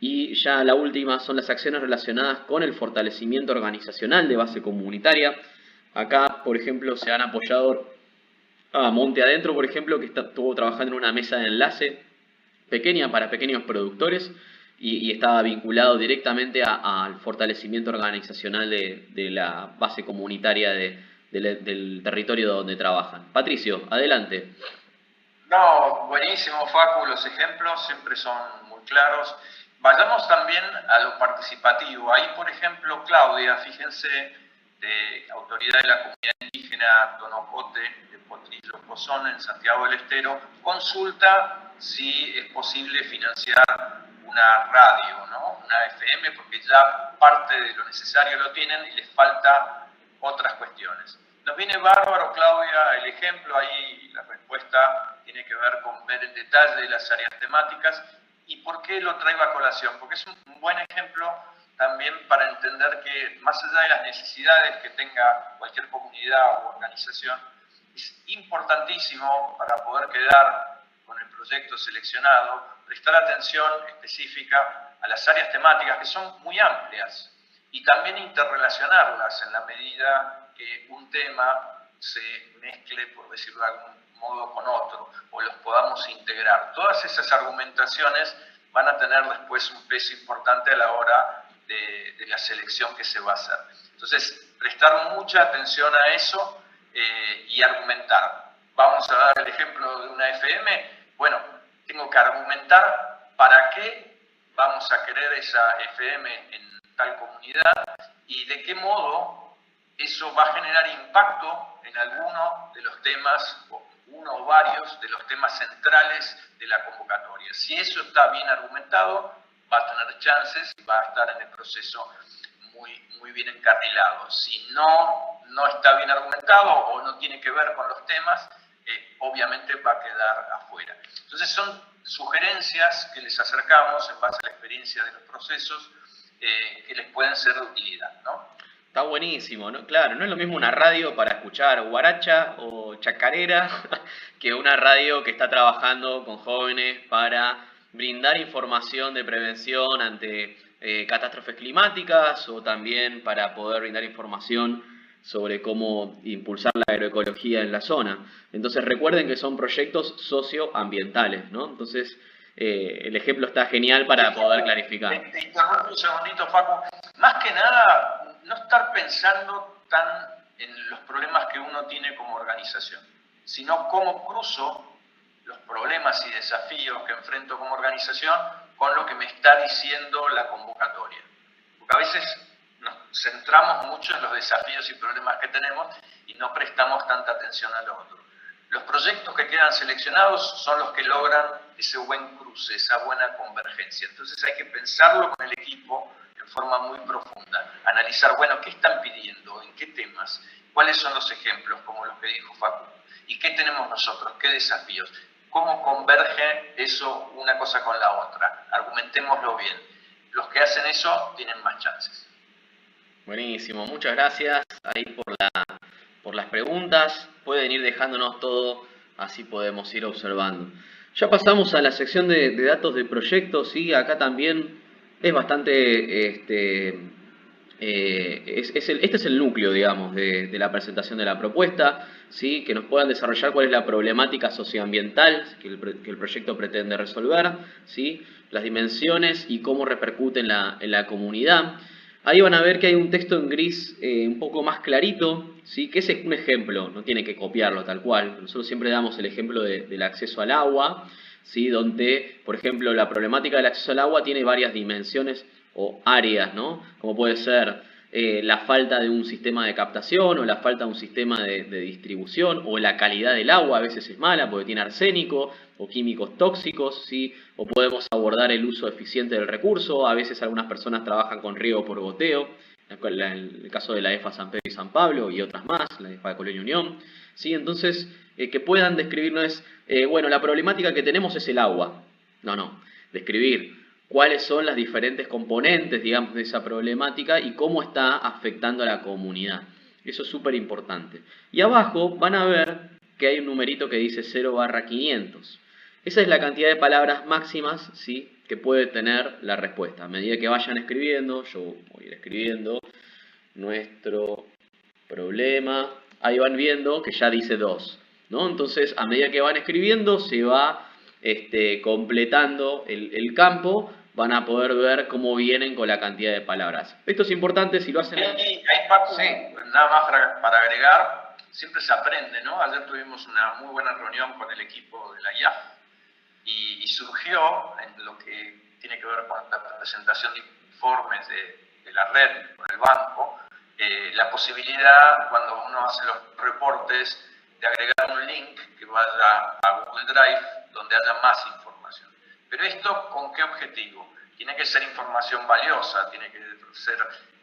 Speaker 1: Y ya la última son las acciones relacionadas con el fortalecimiento organizacional de base comunitaria. Acá, por ejemplo, se han apoyado Monte Adentro, por ejemplo, que estuvo trabajando en una mesa de enlace pequeña para pequeños productores y estaba vinculado directamente al fortalecimiento organizacional de la base comunitaria del territorio donde trabajan. Patricio, adelante.
Speaker 2: No, buenísimo, Facu, los ejemplos siempre son muy claros. Vayamos también a lo participativo. Ahí, por ejemplo, Claudia, fíjense, de autoridad de la comunidad indígena Tonocote de Potrillo Pozón en Santiago del Estero, consulta si es posible financiar una radio, ¿no? Una FM, porque ya parte de lo necesario lo tienen y les falta otras cuestiones. Nos viene bárbaro, Claudia, el ejemplo, ahí la respuesta tiene que ver con ver el detalle de las áreas temáticas. ¿Y por qué lo traigo a colación? Porque es un buen ejemplo también para entender que más allá de las necesidades que tenga cualquier comunidad o organización, es importantísimo para poder quedar con el proyecto seleccionado, prestar atención específica a las áreas temáticas que son muy amplias y también interrelacionarlas en la medida que un tema se mezcle, por decirlo de algún modo, con otro, o los podamos integrar. Todas esas argumentaciones van a tener después un peso importante a la hora de la selección que se va a hacer. Entonces, prestar mucha atención a eso y argumentar. Vamos a dar el ejemplo de una FM. Bueno, tengo que argumentar para qué vamos a querer esa FM en tal comunidad y de qué modo eso va a generar impacto en alguno de los temas, uno o varios de los temas centrales de la convocatoria. Si eso está bien argumentado, va a tener chances y va a estar en el proceso muy bien encarrilado. Si no está bien argumentado o no tiene que ver con los temas, obviamente va a quedar afuera. Entonces son sugerencias que les acercamos en base a la experiencia de los procesos que les pueden ser de utilidad, ¿no?
Speaker 1: Está buenísimo, ¿no? Claro, no es lo mismo una radio para escuchar guaracha o chacarera que una radio que está trabajando con jóvenes para brindar información de prevención ante catástrofes climáticas o también para poder brindar información sobre cómo impulsar la agroecología en la zona. Entonces recuerden que son proyectos socioambientales, ¿no? Entonces el ejemplo está genial para poder clarificar.
Speaker 2: Te interrumpo un segundito, Facu. Más que nada, no estar pensando tan en los problemas que uno tiene como organización, sino cómo cruzo los problemas y desafíos que enfrento como organización con lo que me está diciendo la convocatoria. Porque a veces nos centramos mucho en los desafíos y problemas que tenemos y no prestamos tanta atención a lo otro. Los proyectos que quedan seleccionados son los que logran ese buen cruce, esa buena convergencia. Entonces hay que pensarlo con el equipo en forma muy profunda. Analizar, bueno, ¿qué están pidiendo? ¿En qué temas? ¿Cuáles son los ejemplos, como los que dijo Facu? ¿Y qué tenemos nosotros? ¿Qué desafíos? ¿Cómo converge eso una cosa con la otra? Argumentémoslo bien. Los que hacen eso tienen más chances.
Speaker 1: Buenísimo, muchas gracias ahí por las preguntas. Pueden ir dejándonos todo, así podemos ir observando. Ya pasamos a la sección de datos de proyectos y acá también es bastante, este es el núcleo, digamos, de la presentación de la propuesta, ¿sí? Que nos puedan desarrollar cuál es la problemática socioambiental que el proyecto pretende resolver, ¿sí? Las dimensiones y cómo repercute en la comunidad. Ahí van a ver que hay un texto en gris un poco más clarito, ¿sí? Que es un ejemplo, no tiene que copiarlo tal cual. Nosotros siempre damos el ejemplo del acceso al agua, ¿sí? Donde, por ejemplo, la problemática del acceso al agua tiene varias dimensiones o áreas, ¿no? Como puede ser la falta de un sistema de captación o la falta de un sistema de distribución o la calidad del agua a veces es mala porque tiene arsénico o químicos tóxicos, ¿sí? O podemos abordar el uso eficiente del recurso. A veces algunas personas trabajan con riego por goteo, en el caso de la EFA San Pedro y San Pablo y otras más, la EFA de Colonia Unión, ¿sí? Entonces, que puedan describir no es, bueno, la problemática que tenemos es el agua. No, describir cuáles son las diferentes componentes, digamos, de esa problemática y cómo está afectando a la comunidad. Eso es súper importante. Y abajo van a ver que hay un numerito que dice 0/500. Esa es la cantidad de palabras máximas, ¿sí?, que puede tener la respuesta. A medida que vayan escribiendo, yo voy a ir escribiendo nuestro problema. Ahí van viendo que ya dice 2, ¿no? Entonces, a medida que van escribiendo, se va completando el campo. Van a poder ver cómo vienen con la cantidad de palabras. Esto es importante si lo hacen...
Speaker 2: Ahí, Paco, sí. Nada más para agregar, siempre se aprende, ¿no? Ayer tuvimos una muy buena reunión con el equipo de la IAF y surgió en lo que tiene que ver con la presentación de informes de la red con el banco, la posibilidad, cuando uno hace los reportes, de agregar un link que vaya a Google Drive donde haya más información. Pero esto, ¿con qué objetivo? Tiene que ser información valiosa, tiene que ser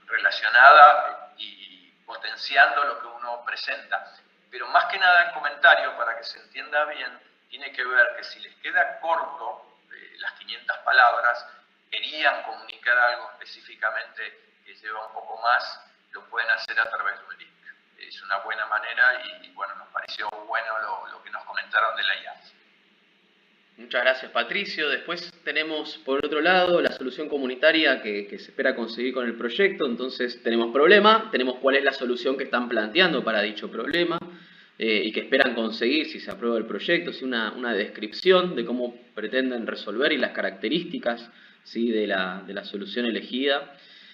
Speaker 2: relacionada y potenciando lo que uno presenta. Pero más que nada el comentario, para que se entienda bien, tiene que ver que si les queda corto las 500 palabras, querían comunicar algo específicamente que lleva un poco más, lo pueden hacer a través de un link. Es una buena manera y bueno, nos pareció bueno lo que nos comentaron de la IAF.
Speaker 1: Muchas gracias, Patricio. Después tenemos, por otro lado, la solución comunitaria que se espera conseguir con el proyecto. Entonces, tenemos problema, tenemos cuál es la solución que están planteando para dicho problema y que esperan conseguir si se aprueba el proyecto, ¿sí? Una descripción de cómo pretenden resolver y las características, ¿sí?, de la solución elegida.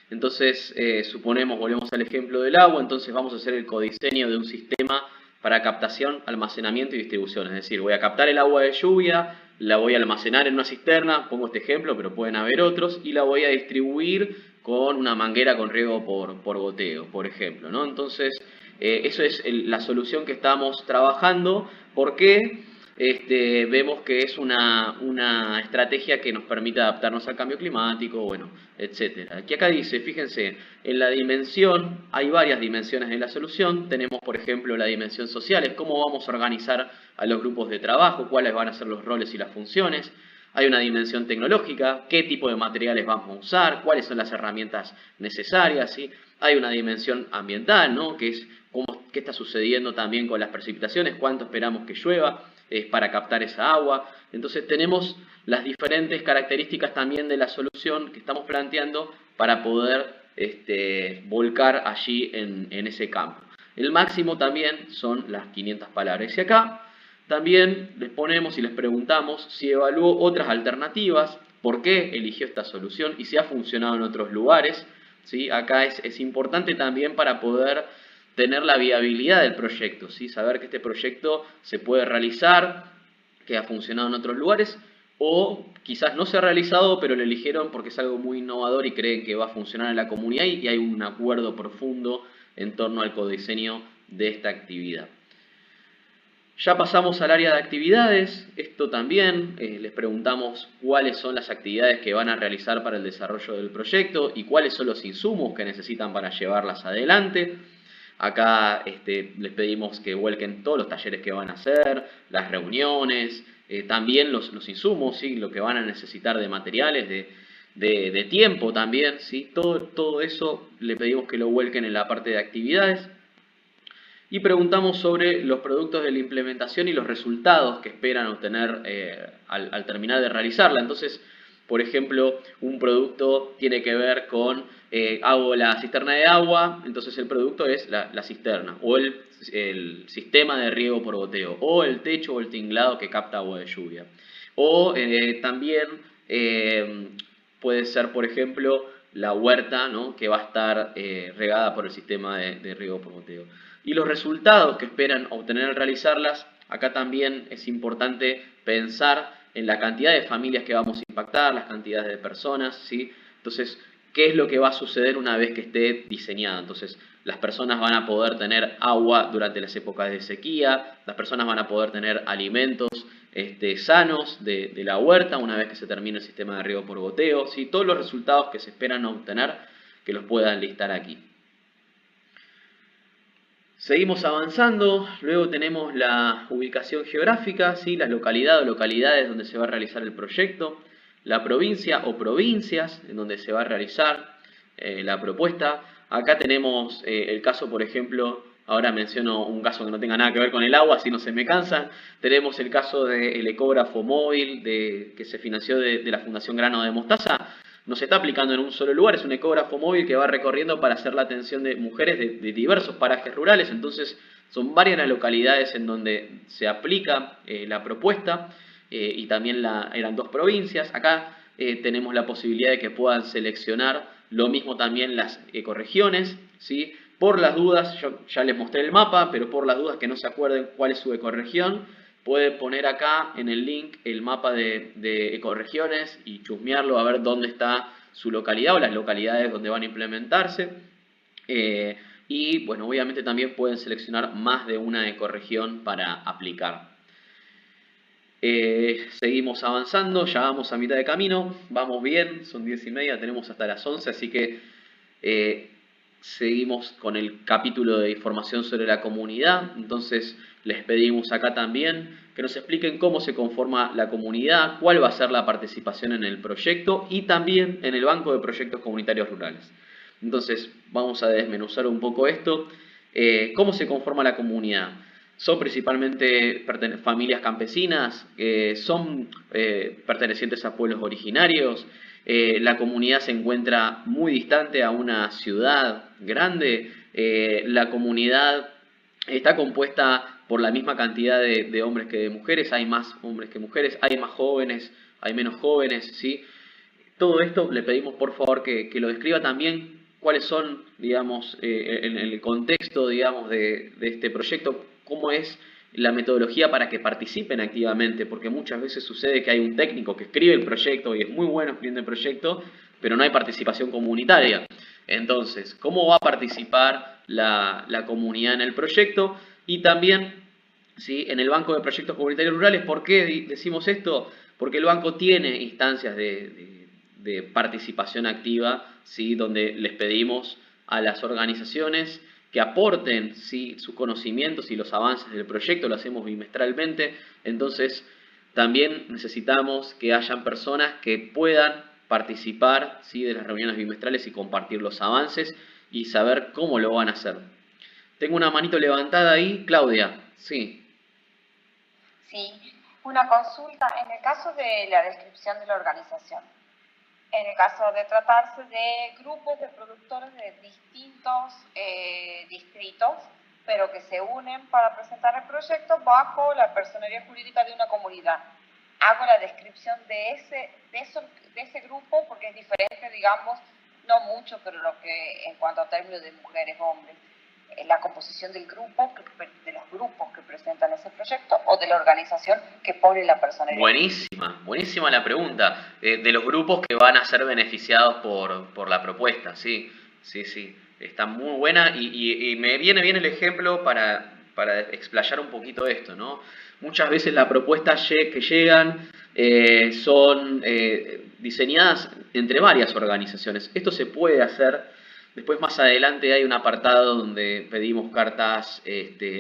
Speaker 1: Entonces, suponemos, volvemos al ejemplo del agua, entonces vamos a hacer el codiseño de un sistema para captación, almacenamiento y distribución. Es decir, voy a captar el agua de lluvia, la voy a almacenar en una cisterna, pongo este ejemplo, pero pueden haber otros, y la voy a distribuir con una manguera con riego por goteo, por ejemplo, ¿no? Entonces, eso es la solución que estamos trabajando. ¿Por qué? Vemos que es una estrategia que nos permite adaptarnos al cambio climático, bueno, etcétera. Aquí acá dice, fíjense, en la dimensión, hay varias dimensiones de la solución. Tenemos, por ejemplo, la dimensión social, es cómo vamos a organizar a los grupos de trabajo, cuáles van a ser los roles y las funciones. Hay una dimensión tecnológica, qué tipo de materiales vamos a usar, cuáles son las herramientas necesarias, ¿sí? Hay una dimensión ambiental, ¿no? Que es qué está sucediendo también con las precipitaciones, cuánto esperamos que llueva para captar esa agua. Entonces tenemos las diferentes características también de la solución que estamos planteando para poder volcar allí en ese campo. El máximo también son las 500 palabras. Y acá también les ponemos y les preguntamos si evaluó otras alternativas, por qué eligió esta solución y si ha funcionado en otros lugares, ¿sí? Acá es importante también para poder tener la viabilidad del proyecto, ¿sí? Saber que este proyecto se puede realizar, que ha funcionado en otros lugares, o quizás no se ha realizado, pero lo eligieron porque es algo muy innovador y creen que va a funcionar en la comunidad y hay un acuerdo profundo en torno al codiseño de esta actividad. Ya pasamos al área de actividades. Esto también les preguntamos cuáles son las actividades que van a realizar para el desarrollo del proyecto y cuáles son los insumos que necesitan para llevarlas adelante. Acá les pedimos que vuelquen todos los talleres que van a hacer, las reuniones, también los insumos, ¿sí? Lo que van a necesitar de materiales, de tiempo también, ¿sí? Todo eso le pedimos que lo vuelquen en la parte de actividades. Y preguntamos sobre los productos de la implementación y los resultados que esperan obtener al terminar de realizarla. Entonces, por ejemplo, un producto tiene que ver con hago la cisterna de agua, entonces el producto es la cisterna, o el sistema de riego por goteo, o el techo o el tinglado que capta agua de lluvia. O también puede ser, por ejemplo, la huerta, ¿no? Que va a estar regada por el sistema de riego por goteo. Y los resultados que esperan obtener al realizarlas, acá también es importante pensar en la cantidad de familias que vamos a impactar, las cantidades de personas, ¿sí? Entonces, ¿qué es lo que va a suceder una vez que esté diseñada? Entonces, las personas van a poder tener agua durante las épocas de sequía, las personas van a poder tener alimentos sanos de la huerta una vez que se termine el sistema de riego por goteo, ¿sí? Todos los resultados que se esperan obtener, que los puedan listar aquí. Seguimos avanzando, luego tenemos la ubicación geográfica, ¿sí? La localidad o localidades donde se va a realizar el proyecto, la provincia o provincias en donde se va a realizar la propuesta. Acá tenemos el caso, por ejemplo, ahora menciono un caso que no tenga nada que ver con el agua, si no se me cansan. Tenemos el caso del ecógrafo móvil que se financió de la Fundación Grano de Mostaza. No se está aplicando en un solo lugar, es un ecógrafo móvil que va recorriendo para hacer la atención de mujeres de diversos parajes rurales. Entonces son varias las localidades en donde se aplica la propuesta y también eran 2 provincias. Acá tenemos la posibilidad de que puedan seleccionar lo mismo también las ecorregiones, ¿sí? Por las dudas, yo ya les mostré el mapa, pero por las dudas que no se acuerden cuál es su ecorregión, pueden poner acá en el link el mapa de ecorregiones y chusmearlo a ver dónde está su localidad o las localidades donde van a implementarse. Y bueno, obviamente también pueden seleccionar más de una ecorregión para aplicar. Seguimos avanzando, ya vamos a mitad de camino, vamos bien, son 10:30, tenemos hasta las 11, así que seguimos con el capítulo de información sobre la comunidad. Entonces les pedimos acá también que nos expliquen cómo se conforma la comunidad, cuál va a ser la participación en el proyecto y también en el Banco de Proyectos Comunitarios Rurales. Entonces vamos a desmenuzar un poco esto. ¿Cómo se conforma la comunidad? Son principalmente familias campesinas, son pertenecientes a pueblos originarios. La comunidad se encuentra muy distante a una ciudad grande. La comunidad está compuesta por la misma cantidad de hombres que de mujeres. Hay más hombres que mujeres, hay más jóvenes, hay menos jóvenes, ¿sí? Todo esto le pedimos por favor que lo describa también cuáles son, digamos, en el contexto, digamos, de este proyecto, cómo es la metodología para que participen activamente, porque muchas veces sucede que hay un técnico que escribe el proyecto y es muy bueno escribiendo el proyecto, pero no hay participación comunitaria. Entonces, ¿cómo va a participar la comunidad en el proyecto? Y también, ¿sí?, en el Banco de Proyectos Comunitarios Rurales. ¿Por qué decimos esto? Porque el banco tiene instancias de participación activa, ¿sí?, donde les pedimos a las organizaciones que aporten, ¿sí?, sus conocimientos y los avances del proyecto. Lo hacemos bimestralmente. Entonces, también necesitamos que hayan personas que puedan participar, ¿sí?, de las reuniones bimestrales y compartir los avances y saber cómo lo van a hacer. Tengo una manito levantada ahí. Claudia, sí.
Speaker 3: Sí, una consulta en el caso de la descripción de la organización. En el caso de tratarse de grupos de productores de distintos distritos, pero que se unen para presentar el proyecto bajo la personería jurídica de una comunidad. Hago la descripción de ese grupo porque es diferente, digamos, no mucho, pero lo que en cuanto a términos de mujeres, hombres, la composición del grupo, de los grupos que presentan ese proyecto o de la organización que pone la personería.
Speaker 1: Buenísima la pregunta. De los grupos que van a ser beneficiados por la propuesta, sí. Está muy buena y me viene bien el ejemplo para explayar un poquito esto, ¿no? Muchas veces las propuestas que llegan son diseñadas entre varias organizaciones. Esto se puede hacer. Después, más adelante, hay un apartado donde pedimos cartas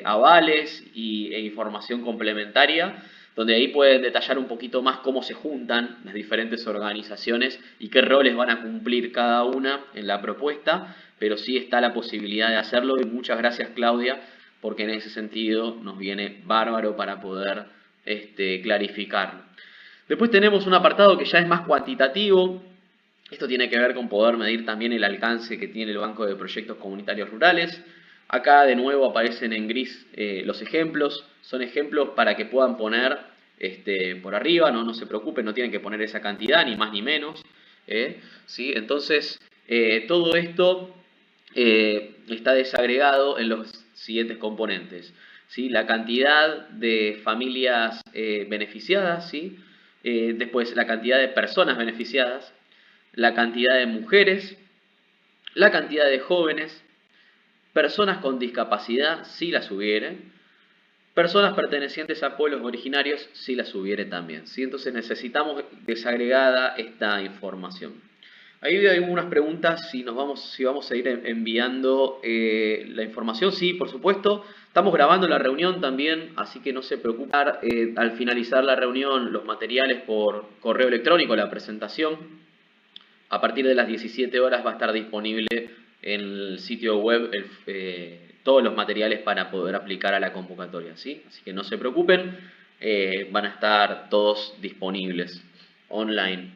Speaker 1: avales e información complementaria, donde ahí pueden detallar un poquito más cómo se juntan las diferentes organizaciones y qué roles van a cumplir cada una en la propuesta, pero sí está la posibilidad de hacerlo y muchas gracias, Claudia, porque en ese sentido nos viene bárbaro para poder clarificarlo. Después tenemos un apartado que ya es más cuantitativo. Esto tiene que ver con poder medir también el alcance que tiene el Banco de Proyectos Comunitarios Rurales. Acá de nuevo aparecen en gris los ejemplos. Son ejemplos para que puedan poner por arriba, no se preocupen, no tienen que poner esa cantidad, ni más ni menos. ¿Sí? Entonces, todo esto está desagregado en los siguientes componentes. ¿Sí? La cantidad de familias beneficiadas, ¿sí? Después la cantidad de personas beneficiadas, la cantidad de mujeres, la cantidad de jóvenes, personas con discapacidad, si las hubiere, personas pertenecientes a pueblos originarios, si las hubiere también, ¿sí? Entonces necesitamos desagregada esta información. Ahí hay algunas preguntas, si vamos a ir enviando la información. Sí, por supuesto. Estamos grabando la reunión también, así que no se preocupen. Al finalizar la reunión, los materiales por correo electrónico, la presentación. A partir de las 17 horas va a estar disponible en el sitio web todos los materiales para poder aplicar a la convocatoria, ¿sí? Así que no se preocupen, van a estar todos disponibles online.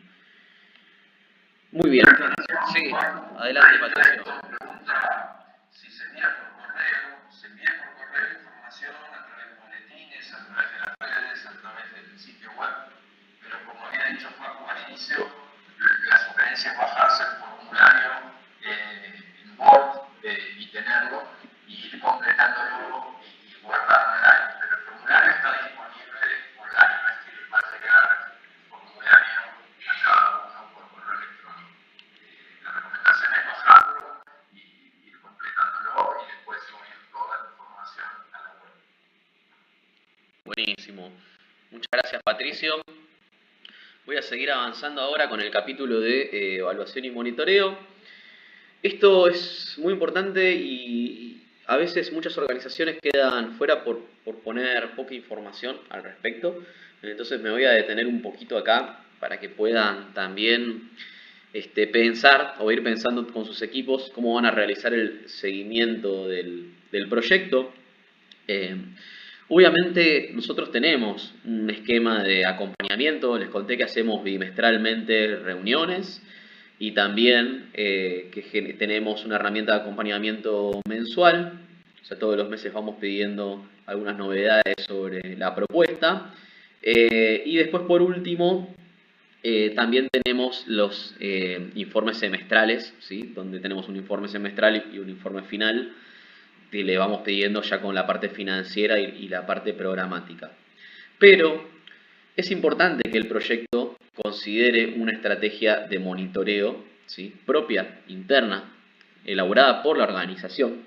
Speaker 1: Muy bien. Sí, adelante, Patricio.
Speaker 2: Si se envía por correo información a través de boletines, a través de las redes, a través del sitio web, pero como había dicho Facu al inicio, la sugerencia es bajarse el formulario en Word y tenerlo y ir completándolo y guardarlo online. Pero el formulario está disponible online, no es que les va a llegar el formulario a cada uno por correo electrónico. La recomendación es bajarlo y ir completándolo y después subir toda la información a la web.
Speaker 1: Buenísimo. Muchas gracias, Patricio. Voy a seguir avanzando ahora con el capítulo de evaluación y monitoreo. Esto es muy importante y a veces muchas organizaciones quedan fuera por poner poca información al respecto. Entonces me voy a detener un poquito acá para que puedan también pensar o ir pensando con sus equipos cómo van a realizar el seguimiento del proyecto. Obviamente nosotros tenemos un esquema de acompañamiento, les conté que hacemos bimestralmente reuniones y también que tenemos una herramienta de acompañamiento mensual, o sea, todos los meses vamos pidiendo algunas novedades sobre la propuesta. Y después, por último, también tenemos los informes semestrales, ¿sí? Donde tenemos un informe semestral y un informe final, le vamos pidiendo ya con la parte financiera y la parte programática. Pero es importante que el proyecto considere una estrategia de monitoreo, ¿sí?, propia, interna, elaborada por la organización,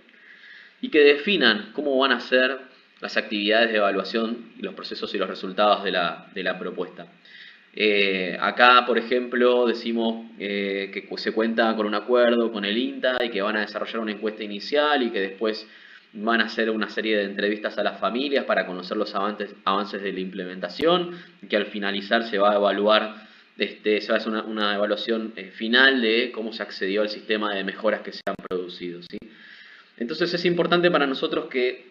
Speaker 1: y que definan cómo van a ser las actividades de evaluación y los procesos y los resultados de la propuesta. Acá, por ejemplo, decimos que se cuenta con un acuerdo con el INTA y que van a desarrollar una encuesta inicial y que después van a hacer una serie de entrevistas a las familias para conocer los avances de la implementación, y que al finalizar se va a evaluar, se va a hacer una evaluación final de cómo se accedió al sistema de mejoras que se han producido, ¿sí? Entonces es importante para nosotros que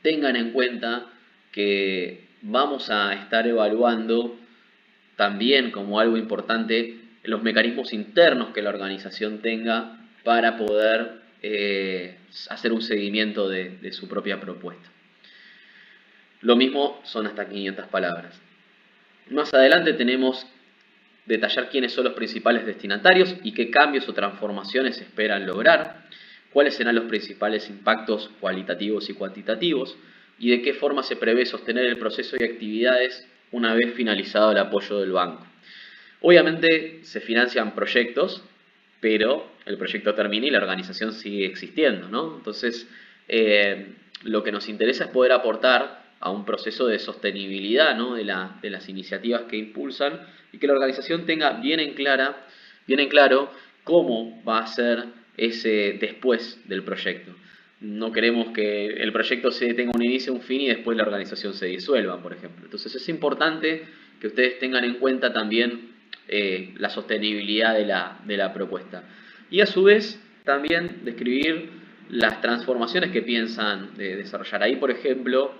Speaker 1: tengan en cuenta que vamos a estar evaluando también, como algo importante, los mecanismos internos que la organización tenga para poder hacer un seguimiento de su propia propuesta. Lo mismo son hasta 500 palabras. Más adelante tenemos detallar quiénes son los principales destinatarios y qué cambios o transformaciones esperan lograr, cuáles serán los principales impactos cualitativos y cuantitativos, y de qué forma se prevé sostener el proceso y actividades una vez finalizado el apoyo del banco. Obviamente se financian proyectos, pero el proyecto termina y la organización sigue existiendo, ¿no? Entonces, lo que nos interesa es poder aportar a un proceso de sostenibilidad, ¿no?, de las iniciativas que impulsan, y que la organización tenga bien en claro cómo va a ser ese después del proyecto. No queremos que el proyecto tenga un inicio, un fin y después la organización se disuelva, por ejemplo. Entonces es importante que ustedes tengan en cuenta también la sostenibilidad de la propuesta. Y a su vez también describir las transformaciones que piensan desarrollar. Ahí, por ejemplo,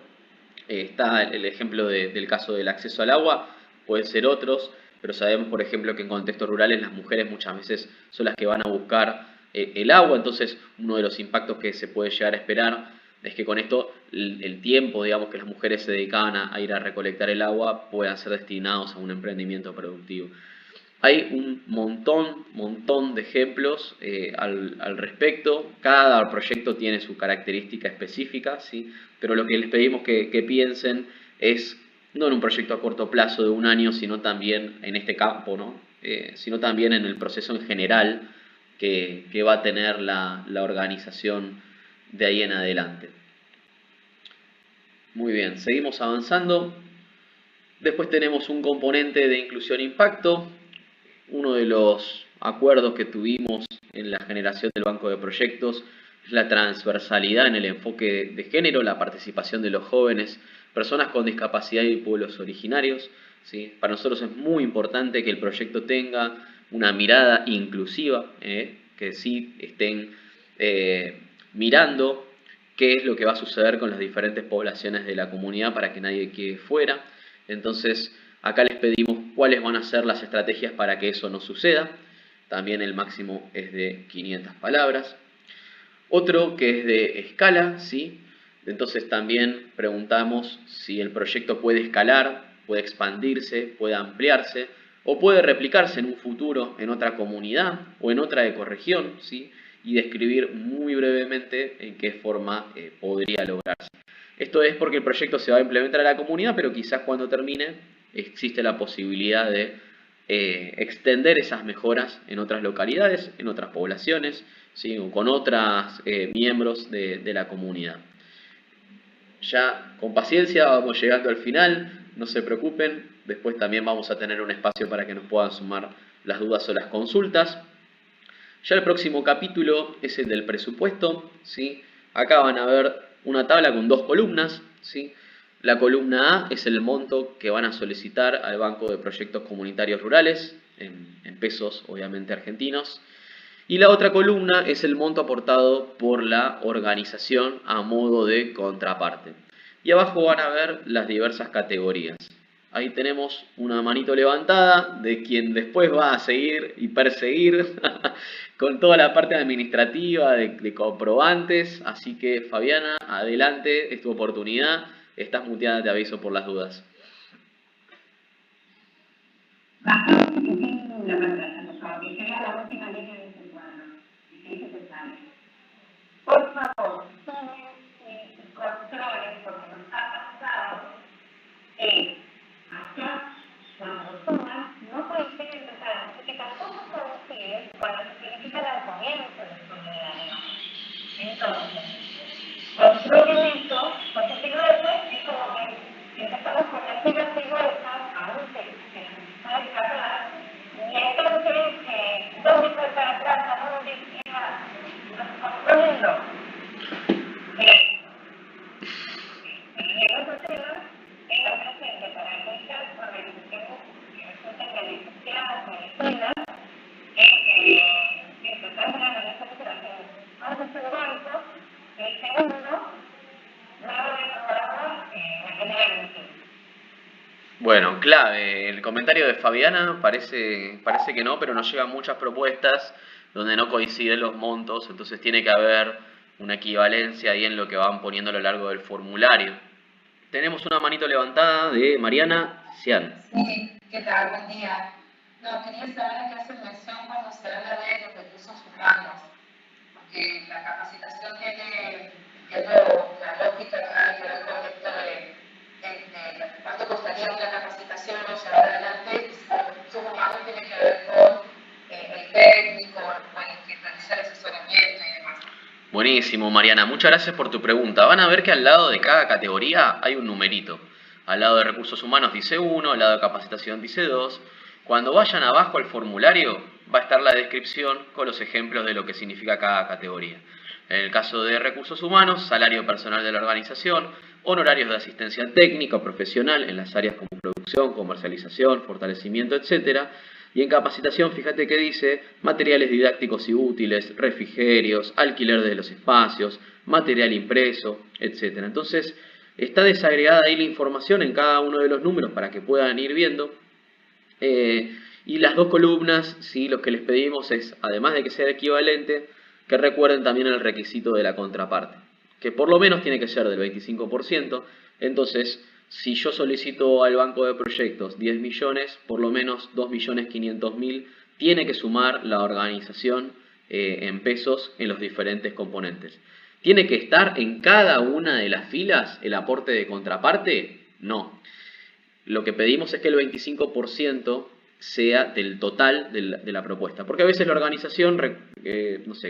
Speaker 1: está el ejemplo del caso del acceso al agua, pueden ser otros, pero sabemos, por ejemplo, que en contextos rurales las mujeres muchas veces son las que van a buscar el agua. Entonces uno de los impactos que se puede llegar a esperar es que con esto el tiempo, digamos, que las mujeres se dedicaban a ir a recolectar el agua puedan ser destinados a un emprendimiento productivo. Hay un montón de ejemplos al respecto. Cada proyecto tiene su característica específica, ¿sí? Pero lo que les pedimos que piensen es no en un proyecto a corto plazo de un año, sino también en este campo, ¿no? Sino también en el proceso en general que va a tener la organización de ahí en adelante. Muy bien, seguimos avanzando. Después tenemos un componente de inclusión-impacto. Uno de los acuerdos que tuvimos en la generación del banco de proyectos es la transversalidad en el enfoque de género, la participación de los jóvenes, personas con discapacidad y pueblos originarios, ¿sí? Para nosotros es muy importante que el proyecto tenga una mirada inclusiva, que sí estén mirando qué es lo que va a suceder con las diferentes poblaciones de la comunidad para que nadie quede fuera. Entonces, acá les pedimos cuáles van a ser las estrategias para que eso no suceda. También el máximo es de 500 palabras. Otro que es de escala, ¿sí? Entonces también preguntamos si el proyecto puede escalar, puede expandirse, puede ampliarse o puede replicarse en un futuro en otra comunidad o en otra ecorregión, ¿sí? Y describir muy brevemente en qué forma podría lograrse. Esto es porque el proyecto se va a implementar a la comunidad, pero quizás cuando termine existe la posibilidad de extender esas mejoras en otras localidades, en otras poblaciones, ¿sí? O con otros miembros de la comunidad. Ya con paciencia vamos llegando al final, no se preocupen, después también vamos a tener un espacio para que nos puedan sumar las dudas o las consultas. Ya el próximo capítulo es el del presupuesto, ¿sí? Acá van a ver una tabla con dos columnas, ¿sí? La columna A es el monto que van a solicitar al Banco de Proyectos Comunitarios Rurales, en pesos obviamente argentinos. Y la otra columna es el monto aportado por la organización a modo de contraparte. Y abajo van a ver las diversas categorías. Ahí tenemos una manito levantada de quien después va a seguir y perseguir con toda la parte administrativa de comprobantes. Así que Fabiana, adelante, es tu oportunidad. Estás muteada, te aviso por las dudas.
Speaker 4: Por favor.
Speaker 3: Y el otro tema es la presente para aquellas organizaciones que resultan beneficiadas con escuelas que tratando de analizar operaciones más de este banco. El segundo, nada de programa la generación.
Speaker 1: Bueno, clave. El comentario de Fabiana parece que no, pero nos llegan muchas propuestas donde no coinciden los montos, entonces tiene que haber una equivalencia ahí en lo que van poniendo a lo largo del formulario. Tenemos una manito levantada de Mariana Cian.
Speaker 4: Sí, ¿qué tal? Buen día. No, quería saber a qué hacen mención cuando se habla de los recursos humanos, porque la capacitación tiene, entiendo, la lógica tiene que ver con esto de cuánto costaría una capacitación o llevar adelante, y si los recursos humanos tiene que ver con el técnico, bueno, que realiza el asesoramiento y demás.
Speaker 1: Buenísimo, Mariana. Muchas gracias por tu pregunta. Van a ver que al lado de cada categoría hay un numerito. Al lado de recursos humanos dice 1, al lado de capacitación dice 2. Cuando vayan abajo al formulario va a estar la descripción con los ejemplos de lo que significa cada categoría. En el caso de recursos humanos, salario personal de la organización, honorarios de asistencia técnica o profesional en las áreas como producción, comercialización, fortalecimiento, etc. Y en capacitación, fíjate que dice materiales didácticos y útiles, refrigerios, alquiler de los espacios, material impreso, etc. Entonces, está desagregada ahí la información en cada uno de los números para que puedan ir viendo. Y las dos columnas, ¿sí? Lo que les pedimos es, además de que sea equivalente, que recuerden también el requisito de la contraparte, que por lo menos tiene que ser del 25%. Entonces, si yo solicito al banco de proyectos 10 millones, por lo menos 2.500.000 tiene que sumar la organización en pesos en los diferentes componentes. ¿Tiene que estar en cada una de las filas el aporte de contraparte? No. Lo que pedimos es que el 25% sea del total de la propuesta. Porque a veces la organización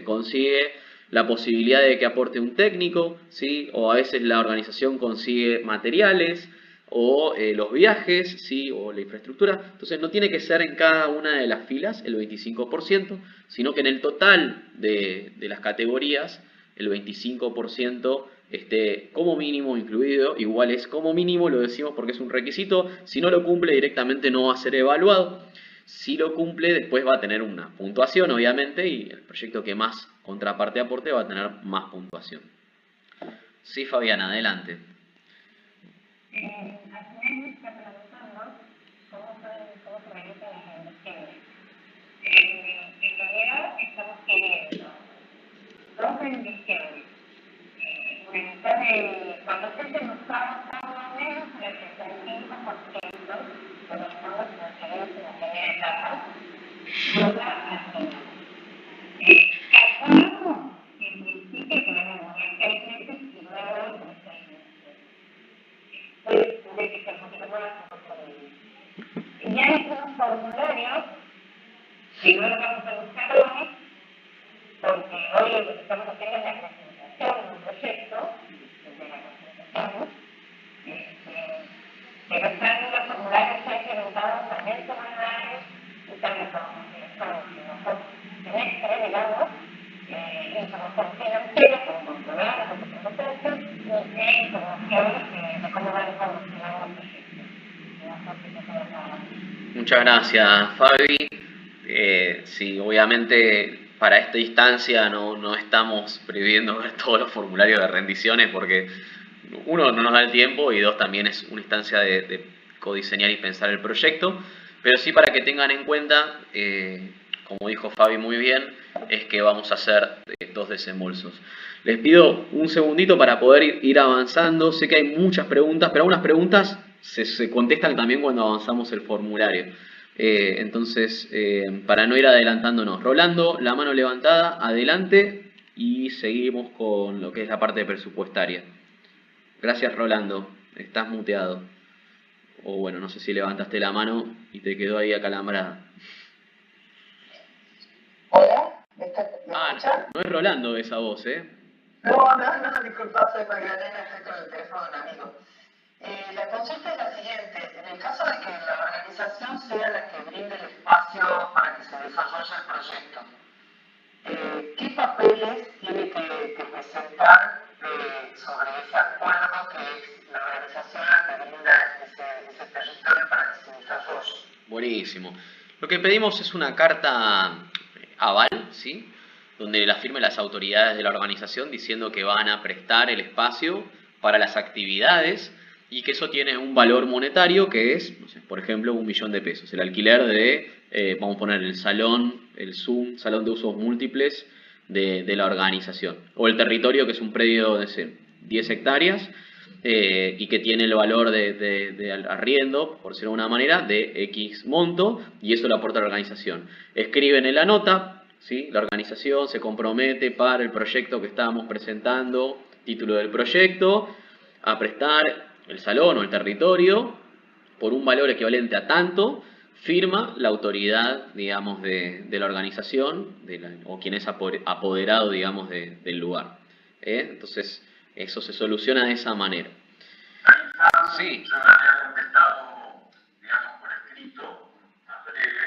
Speaker 1: consigue la posibilidad de que aporte un técnico, ¿sí? O a veces la organización consigue materiales o los viajes, ¿sí? O la infraestructura. Entonces no tiene que ser en cada una de las filas el 25%, sino que en el total de las categorías el 25% esté como mínimo incluido. Igual es como mínimo, lo decimos porque es un requisito. Si no lo cumple, directamente no va a ser evaluado. Si lo cumple, después va a tener una puntuación, obviamente, y el proyecto que más contraparte aporte va a tener más puntuación. Sí, Fabiana, adelante.
Speaker 3: Al final me está preguntando cómo se organizan las rendiciones. En realidad estamos queriendo dos rendiciones. Cuando se hacen los pagos, más o menos el 65% de los fondos financieros en la primera etapa llega al final. Calculamos en principio que van a demorar 6 meses y luego de 6 meses. Puede que sea un poquito más o un poco menos. Ya hay unos formularios que no los vamos a buscar hoy, porque hoy lo que estamos haciendo es la presentación de un proyecto, de la presentación, pero están los formularios ya implementados también semanales y también son semestre, digamos, información financiera, como controlar la posición de precios, y información de cómo van evolucionando los proyectos.
Speaker 1: Muchas gracias, Fabi. Sí, obviamente para esta instancia no estamos previendo ver todos los formularios de rendiciones porque uno, no nos da el tiempo y dos, también es una instancia de codiseñar y pensar el proyecto, pero sí para que tengan en cuenta, como dijo Fabi muy bien, es que vamos a hacer dos desembolsos. Les pido un segundito para poder ir avanzando. Sé que hay muchas preguntas, pero algunas preguntas se contestan también cuando avanzamos el formulario. Entonces, para no ir adelantándonos, Rolando, la mano levantada, adelante, y seguimos con lo que es la parte presupuestaria. Gracias, Rolando, estás muteado. O bueno, no sé si levantaste la mano y te quedó ahí acalambrada.
Speaker 4: Hola, ¿me escuchas?
Speaker 1: No es Rolando esa voz, ¿eh?
Speaker 4: No, disculpa, soy Magdalena, estoy con el teléfono de un amigo. La consulta es la siguiente: en el caso de que la organización sea la que brinde el espacio para que se desarrolle el proyecto, ¿qué papeles tiene que presentar sobre ese acuerdo que es la
Speaker 1: Buenísimo. Lo que pedimos es una carta aval, ¿sí? Donde la firmen las autoridades de la organización diciendo que van a prestar el espacio para las actividades y que eso tiene un valor monetario que es, no sé, por ejemplo, 1.000.000 de pesos. El alquiler de, vamos a poner el salón, el Zoom, salón de usos múltiples de la organización. O el territorio, que es un predio de 10 hectáreas y que tiene el valor de arriendo, por decirlo de una manera, de X monto, y eso lo aporta la organización. Escriben en la nota, ¿sí? La organización se compromete para el proyecto que estábamos presentando, título del proyecto, a prestar el salón o el territorio por un valor equivalente a tanto, firma la autoridad, digamos, de la organización o quien es apoderado, digamos, del lugar. Entonces, eso se soluciona de esa manera. Sí.
Speaker 2: Yo había contestado, digamos, por escrito, más breve,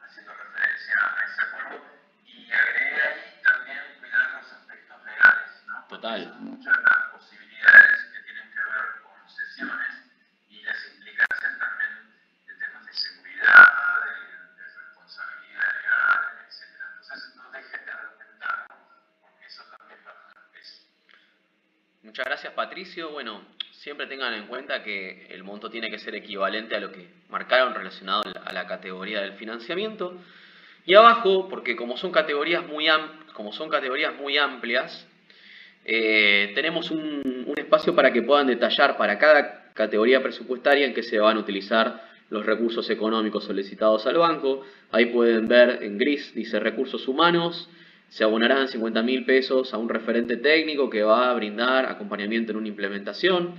Speaker 2: haciendo referencia a ese acuerdo, y agregué ahí también cuidar los aspectos legales, ¿no?
Speaker 1: Total.
Speaker 2: Son muchas las posibilidades que tienen que ver con sesiones y las implicancias también de temas de seguridad, de responsabilidad legal, etc. Entonces, no dejes de argumentarlo, porque eso también va a tener peso.
Speaker 1: Muchas gracias, Patricio. Bueno, siempre tengan en cuenta que el monto tiene que ser equivalente a lo que marcaron relacionado a la categoría del financiamiento. Y abajo, porque como son categorías muy amplias, tenemos un espacio para que puedan detallar para cada categoría presupuestaria en qué se van a utilizar los recursos económicos solicitados al banco. Ahí pueden ver en gris, dice recursos humanos. Se abonarán 50.000 pesos a un referente técnico que va a brindar acompañamiento en una implementación.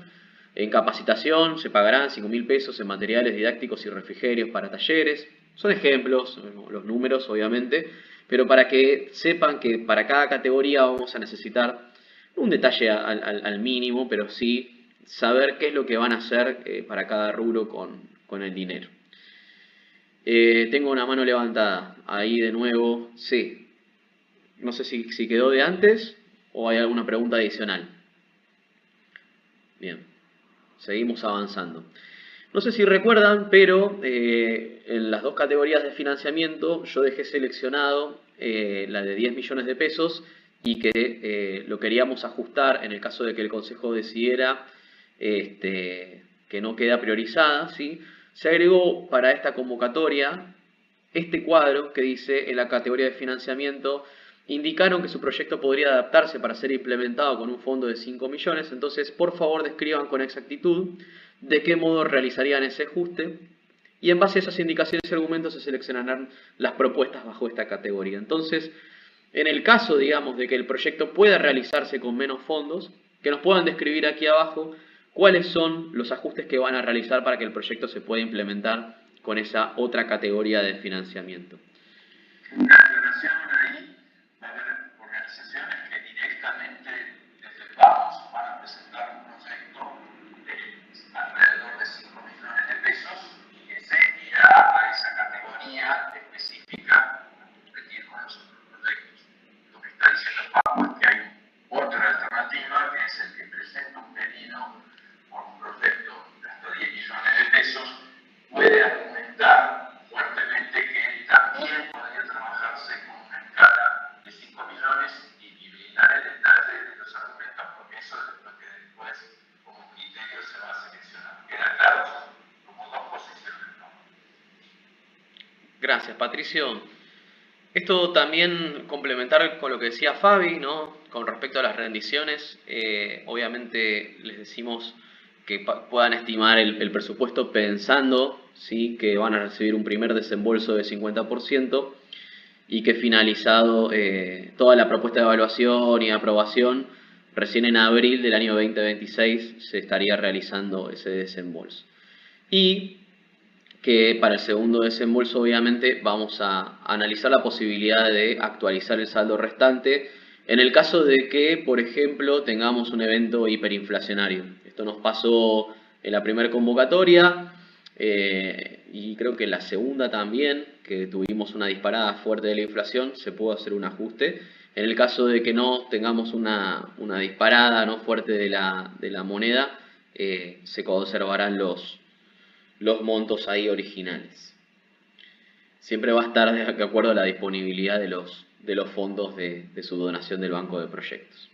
Speaker 1: En capacitación se pagarán 5.000 pesos en materiales didácticos y refrigerios para talleres. Son ejemplos, los números obviamente, pero para que sepan que para cada categoría vamos a necesitar un detalle al mínimo, pero sí saber qué es lo que van a hacer para cada rubro con el dinero. Tengo una mano levantada, ahí de nuevo, sí. No sé si quedó de antes o hay alguna pregunta adicional. Bien, seguimos avanzando. No sé si recuerdan, pero en las dos categorías de financiamiento yo dejé seleccionado la de 10 millones de pesos y que lo queríamos ajustar en el caso de que el Consejo decidiera que no queda priorizada, ¿sí? Se agregó para esta convocatoria este cuadro que dice en la categoría de financiamiento indicaron que su proyecto podría adaptarse para ser implementado con un fondo de 5 millones, entonces por favor describan con exactitud de qué modo realizarían ese ajuste y en base a esas indicaciones y argumentos se seleccionarán las propuestas bajo esta categoría. Entonces, en el caso, digamos, de que el proyecto pueda realizarse con menos fondos, que nos puedan describir aquí abajo cuáles son los ajustes que van a realizar para que el proyecto se pueda implementar con esa otra categoría de financiamiento.
Speaker 2: Una aclaración ahí, va a haber organizaciones que directamente desde el vamos van a presentar un proyecto de alrededor de 5 millones de pesos y que se irá a esa categoría específica para competir con los otros proyectos. Lo que está diciendo Pablo es que hay otra alternativa que es el que presenta un pedido por un proyecto de hasta 10 millones de pesos, puede argumentar fuertemente que también podría trabajarse con una escala de 5 millones y brindar el detalle de los argumentos, porque eso es lo que después como criterio se va a seleccionar. Queda claro, son como dos posiciones, ¿no?
Speaker 1: Gracias, Patricio. Esto también complementar con lo que decía Fabi, ¿no? Con respecto a las rendiciones, obviamente les decimos que puedan estimar el presupuesto pensando, ¿sí?, que van a recibir un primer desembolso de 50% y que finalizado toda la propuesta de evaluación y aprobación, recién en abril del año 2026 se estaría realizando ese desembolso. Y que para el segundo desembolso obviamente vamos a analizar la posibilidad de actualizar el saldo restante en el caso de que, por ejemplo, tengamos un evento hiperinflacionario. Esto nos pasó en la primera convocatoria y creo que en la segunda también, que tuvimos una disparada fuerte de la inflación, se pudo hacer un ajuste. En el caso de que no tengamos una disparada no fuerte de la moneda, se conservarán los los montos ahí originales. Siempre va a estar de acuerdo a la disponibilidad de los fondos de su donación del banco de proyectos.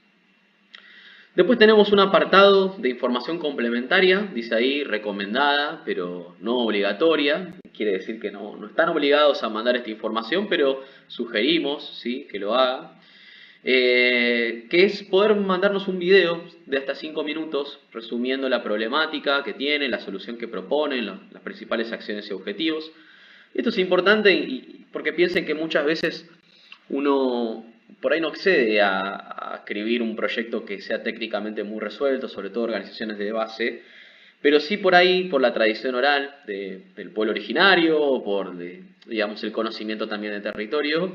Speaker 1: Después tenemos un apartado de información complementaria, dice ahí recomendada, pero no obligatoria. Quiere decir que no están obligados a mandar esta información, pero sugerimos, ¿sí?, que lo haga. Que es poder mandarnos un video de hasta 5 minutos resumiendo la problemática que tienen, la solución que proponen, las principales acciones y objetivos. Esto es importante porque piensen que muchas veces uno por ahí no accede a escribir un proyecto que sea técnicamente muy resuelto, sobre todo organizaciones de base, pero sí por ahí, por la tradición oral del pueblo originario, o por digamos, el conocimiento también del territorio,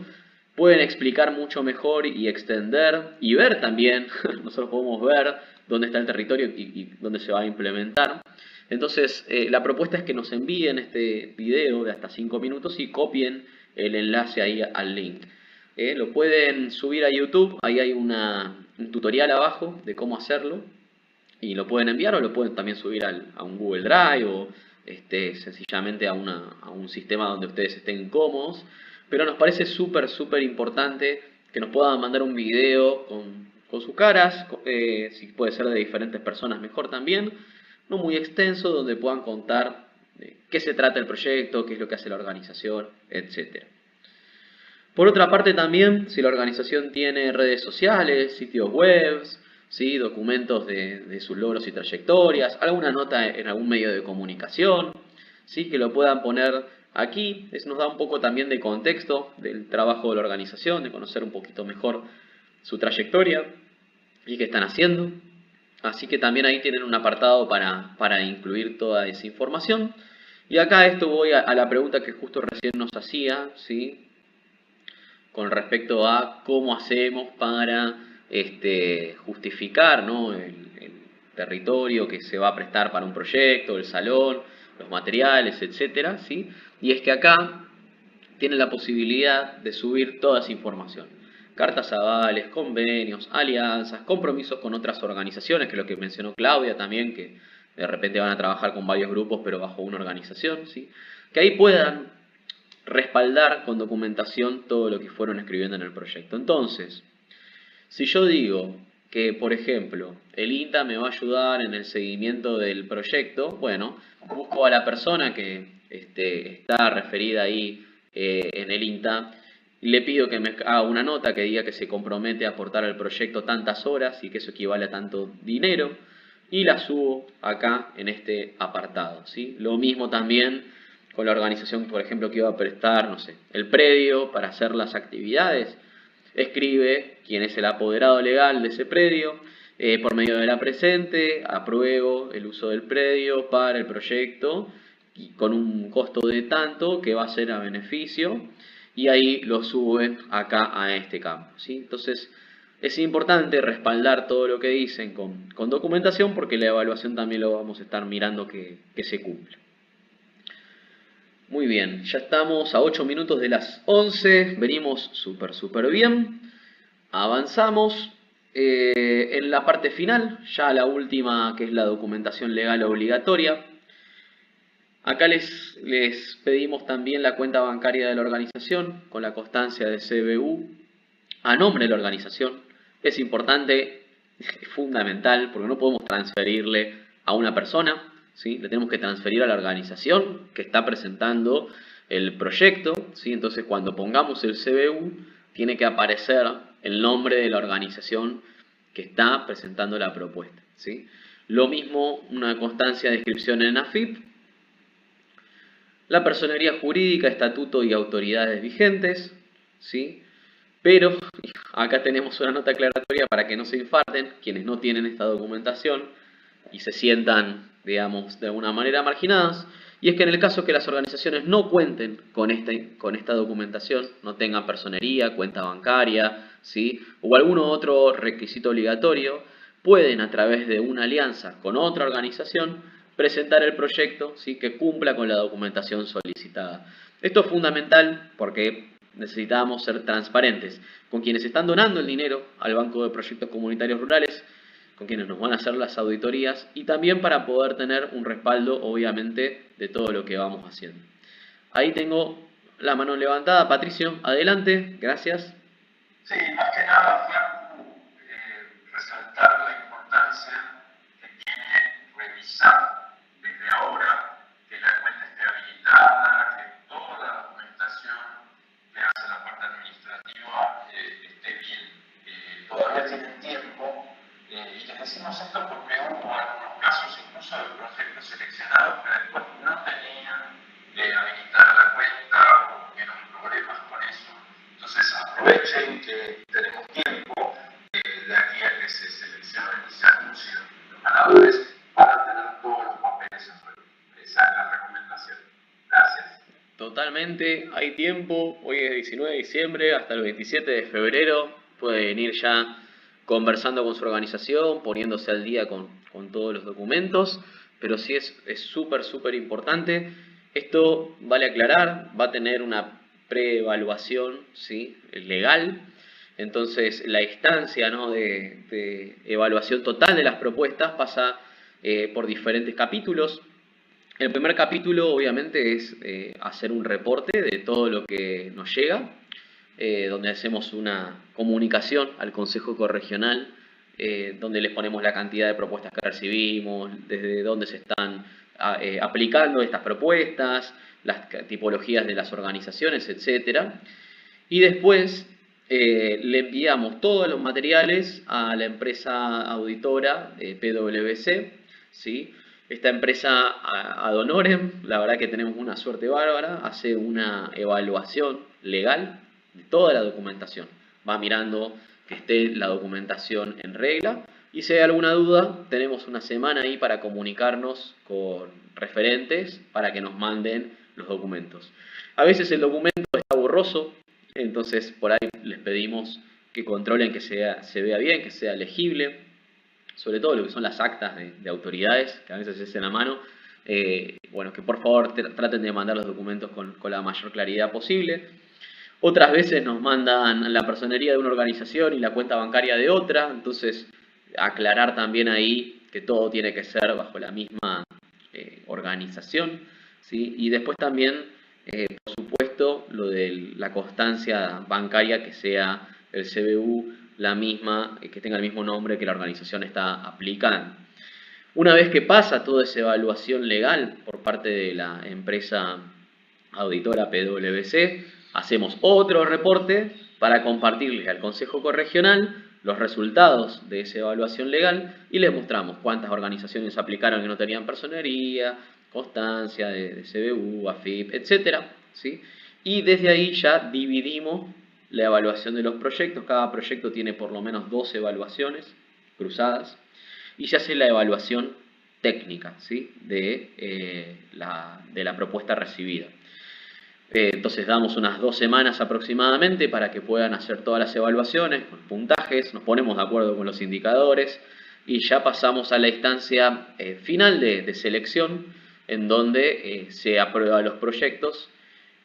Speaker 1: pueden explicar mucho mejor y extender y ver también, nosotros podemos ver dónde está el territorio y dónde se va a implementar. Entonces, la propuesta es que nos envíen este video de hasta 5 minutos y copien el enlace ahí al link. Lo pueden subir a YouTube, ahí hay un tutorial abajo de cómo hacerlo y lo pueden enviar, o lo pueden también subir a un Google Drive o sencillamente a un sistema donde ustedes estén cómodos. Pero nos parece súper importante que nos puedan mandar un video con sus caras, si puede ser de diferentes personas mejor también, no muy extenso, donde puedan contar de qué se trata el proyecto, qué es lo que hace la organización, etc. Por otra parte también, si la organización tiene redes sociales, sitios web, ¿sí?, documentos de sus logros y trayectorias, alguna nota en algún medio de comunicación, ¿sí?, que lo puedan poner aquí. Eso nos da un poco también de contexto del trabajo de la organización, de conocer un poquito mejor su trayectoria y qué están haciendo. Así que también ahí tienen un apartado para incluir toda esa información. Y acá esto voy a la pregunta que justo recién nos hacía, ¿sí?, con respecto a cómo hacemos para justificar, ¿no?, el territorio que se va a prestar para un proyecto, el salón, los materiales, etcétera, ¿sí? Y es que acá tienen la posibilidad de subir toda esa información. Cartas avales, convenios, alianzas, compromisos con otras organizaciones, que es lo que mencionó Claudia también, que de repente van a trabajar con varios grupos pero bajo una organización, ¿sí?, que ahí puedan respaldar con documentación todo lo que fueron escribiendo en el proyecto. Entonces, si yo digo que, por ejemplo, el INTA me va a ayudar en el seguimiento del proyecto, bueno, busco a la persona que está referida ahí en el INTA y le pido que me haga una nota que diga que se compromete a aportar al proyecto tantas horas y que eso equivale a tanto dinero, y la subo acá en este apartado, ¿sí? Lo mismo también con la organización, por ejemplo, que iba a prestar, no sé, el predio para hacer las actividades. Escribe quién es el apoderado legal de ese predio, por medio de la presente, apruebo el uso del predio para el proyecto y con un costo de tanto que va a ser a beneficio, y ahí lo suben acá a este campo, ¿sí? Entonces es importante respaldar todo lo que dicen con documentación, porque la evaluación también lo vamos a estar mirando que se cumpla. Muy bien, ya estamos a 8 minutos de las 11, venimos súper bien, avanzamos en la parte final, ya la última, que es la documentación legal obligatoria. Acá les pedimos también la cuenta bancaria de la organización con la constancia de CBU a nombre de la organización. Es importante, es fundamental, porque no podemos transferirle a una persona, ¿sí? Le tenemos que transferir a la organización que está presentando el proyecto, ¿sí? Entonces, cuando pongamos el CBU, tiene que aparecer el nombre de la organización que está presentando la propuesta, ¿sí? Lo mismo, una constancia de inscripción en AFIP, la personería jurídica, estatuto y autoridades vigentes, ¿sí? Pero acá tenemos una nota aclaratoria para que no se infarten quienes no tienen esta documentación y se sientan, digamos, de alguna manera marginadas. Y es que en el caso que las organizaciones no cuenten con esta documentación, no tengan personería, cuenta bancaria, ¿sí?, o algún otro requisito obligatorio, pueden, a través de una alianza con otra organización, presentar el proyecto, ¿sí?, que cumpla con la documentación solicitada. Esto es fundamental porque necesitamos ser transparentes con quienes están donando el dinero al Banco de Proyectos Comunitarios Rurales, con quienes nos van a hacer las auditorías y también para poder tener un respaldo, obviamente, de todo lo que vamos haciendo. Ahí tengo la mano levantada. Patricio, adelante, gracias.
Speaker 2: Sí, más que nada, Facu, resaltar la importancia que tiene revisar desde ahora que la cuenta esté habilitada, que toda la documentación que hace la parte administrativa esté bien. Todavía tienen tiempo y les decimos esto porque hubo algunos casos incluso de proyectos seleccionados que después no tenían habilitada la cuenta o tuvieron problemas con eso. Entonces aprovechen que tenemos tiempo de aquí a que se seleccionen y se anuncien los ganadores para tener todos los papeles en regla. Esa es la recomendación. Gracias.
Speaker 1: Totalmente, hay tiempo. Hoy es 19 de diciembre, hasta el 27 de febrero. Pueden ir ya conversando con su organización, poniéndose al día con todos los documentos. Pero sí es súper importante. Esto, vale aclarar, va a tener una preevaluación, ¿sí?, legal. Entonces, la instancia, ¿no?, de evaluación total de las propuestas pasa por diferentes capítulos. El primer capítulo, obviamente, es hacer un reporte de todo lo que nos llega, donde hacemos una comunicación al Consejo Corregional, donde les ponemos la cantidad de propuestas que recibimos, desde dónde se están aplicando estas propuestas, las tipologías de las organizaciones, etc. Y después le enviamos todos los materiales a la empresa auditora PwC, ¿sí? Esta empresa ad honorem, la verdad que tenemos una suerte bárbara, hace una evaluación legal de toda la documentación. Va mirando que esté la documentación en regla y si hay alguna duda, tenemos una semana ahí para comunicarnos con referentes para que nos manden los documentos. A veces el documento está borroso, entonces por ahí les pedimos que controlen que se vea bien, que sea legible. Sobre todo lo que son las actas de autoridades, que a veces es en la mano, bueno, que por favor traten de mandar los documentos con la mayor claridad posible. Otras veces nos mandan la personería de una organización y la cuenta bancaria de otra, entonces aclarar también ahí que todo tiene que ser bajo la misma organización, ¿sí? Y después también, por supuesto, lo de la constancia bancaria, que sea el CBU, la misma, que tenga el mismo nombre que la organización está aplicando. Una vez que pasa toda esa evaluación legal por parte de la empresa auditora PwC, hacemos otro reporte para compartirles al Consejo Corregional los resultados de esa evaluación legal y les mostramos cuántas organizaciones aplicaron que no tenían personería, constancia de CBU, AFIP, etc., ¿sí? Y desde ahí ya dividimos la evaluación de los proyectos. Cada proyecto tiene por lo menos 2 evaluaciones cruzadas y se hace la evaluación técnica, ¿sí?, de la propuesta recibida. Entonces damos unas 2 semanas aproximadamente para que puedan hacer todas las evaluaciones con puntajes, nos ponemos de acuerdo con los indicadores y ya pasamos a la instancia final de selección, en donde se aprueban los proyectos.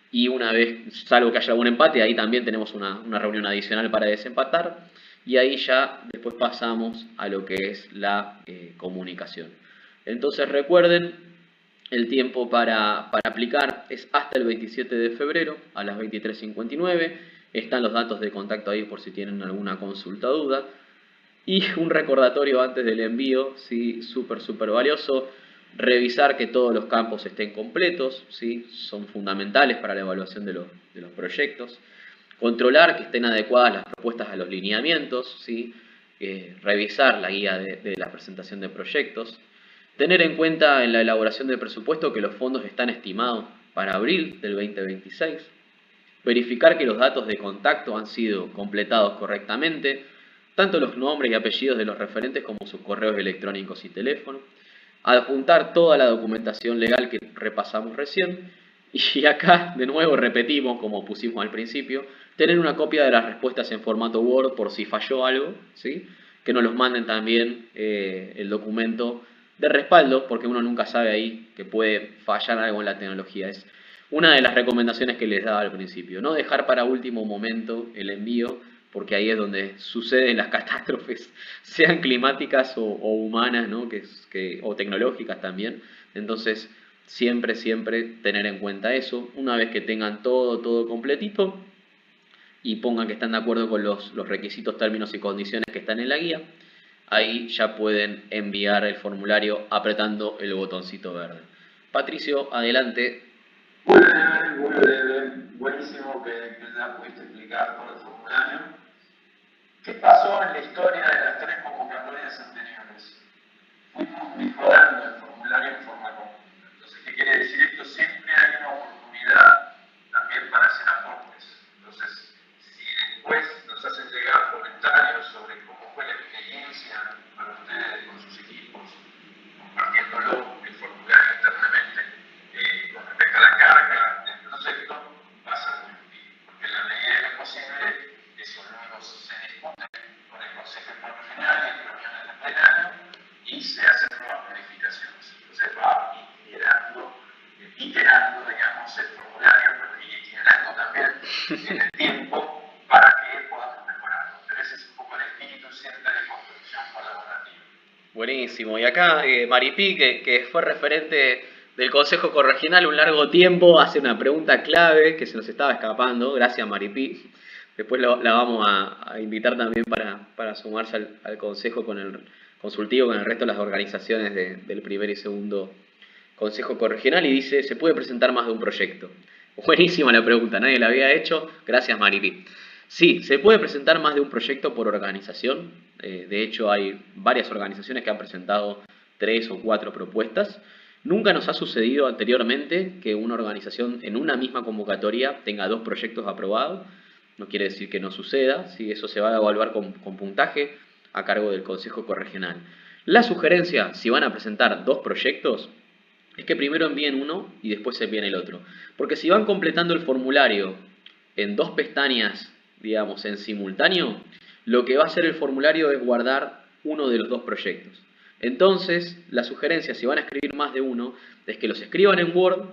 Speaker 1: Y una vez, salvo que haya algún empate, ahí también tenemos una reunión adicional para desempatar. Y ahí ya después pasamos a lo que es la comunicación. Entonces recuerden, el tiempo para aplicar es hasta el 27 de febrero a las 23:59. Están los datos de contacto ahí por si tienen alguna consulta o duda. Y un recordatorio antes del envío, ¿sí?, súper valioso. Revisar que todos los campos estén completos, ¿sí?, son fundamentales para la evaluación de los proyectos. Controlar que estén adecuadas las propuestas a los lineamientos, ¿sí?, revisar la guía de la presentación de proyectos. Tener en cuenta en la elaboración del presupuesto que los fondos están estimados para abril del 2026. Verificar que los datos de contacto han sido completados correctamente, tanto los nombres y apellidos de los referentes como sus correos electrónicos y teléfonos. Adjuntar toda la documentación legal que repasamos recién. Y acá, de nuevo, repetimos, como pusimos al principio, tener una copia de las respuestas en formato Word por si falló algo, ¿sí?, que nos los manden también el documento de respaldo, porque uno nunca sabe ahí que puede fallar algo en la tecnología. Es una de las recomendaciones que les daba al principio, no dejar para último momento el envío, porque ahí es donde suceden las catástrofes, sean climáticas o humanas, ¿no? O tecnológicas también. Entonces, siempre tener en cuenta eso. Una vez que tengan todo completito y pongan que están de acuerdo con los requisitos, términos y condiciones que están en la guía, ahí ya pueden enviar el formulario apretando el botoncito verde. Patricio, adelante.
Speaker 2: Muy breve, buenísimo que ya pudiste explicar todo el formulario. ¿Qué pasó en la historia de las 3 convocatorias anteriores? Fuimos mejorando el formulario en forma conjunta. Entonces, ¿qué quiere decir esto? Siempre hay una oportunidad también para hacer aportes. Entonces, si después nos hacen llegar comentarios sobre cómo fue la experiencia para ustedes con sus equipos, compartiéndolo, el formulario internamente, con respecto a la carga del proyecto, va a ser muy útil. Porque en la medida de lo posible, eso luego se discute con el Consejo Coordinador en reuniones de plenario y se hacen nuevas modificaciones. Entonces va iterando, digamos, el formulario, pero iterando también en el tiempo para que podamos mejorarlo. Pero ese es un poco el espíritu siempre de construcción colaborativa.
Speaker 1: Buenísimo. Y acá Maripí, que fue referente del Consejo Corregional un largo tiempo, hace una pregunta clave que se nos estaba escapando. Gracias, Maripí. Después la vamos a invitar también para sumarse al Consejo Consultivo con el resto de las organizaciones del primer y segundo Consejo Corregional, y dice, ¿se puede presentar más de un proyecto? Buenísima la pregunta, nadie la había hecho. Gracias, Maripí. Sí, se puede presentar más de un proyecto por organización. De hecho, hay varias organizaciones que han presentado 3 o 4 propuestas. Nunca nos ha sucedido anteriormente que una organización en una misma convocatoria tenga 2 proyectos aprobados. No quiere decir que no suceda, ¿sí? Eso se va a evaluar con puntaje a cargo del Consejo Corregional. La sugerencia, si van a presentar 2 proyectos, es que primero envíen uno y después envíen el otro. Porque si van completando el formulario en 2 pestañas, digamos, en simultáneo, lo que va a hacer el formulario es guardar uno de los 2 proyectos. Entonces, la sugerencia, si van a escribir más de uno, es que los escriban en Word,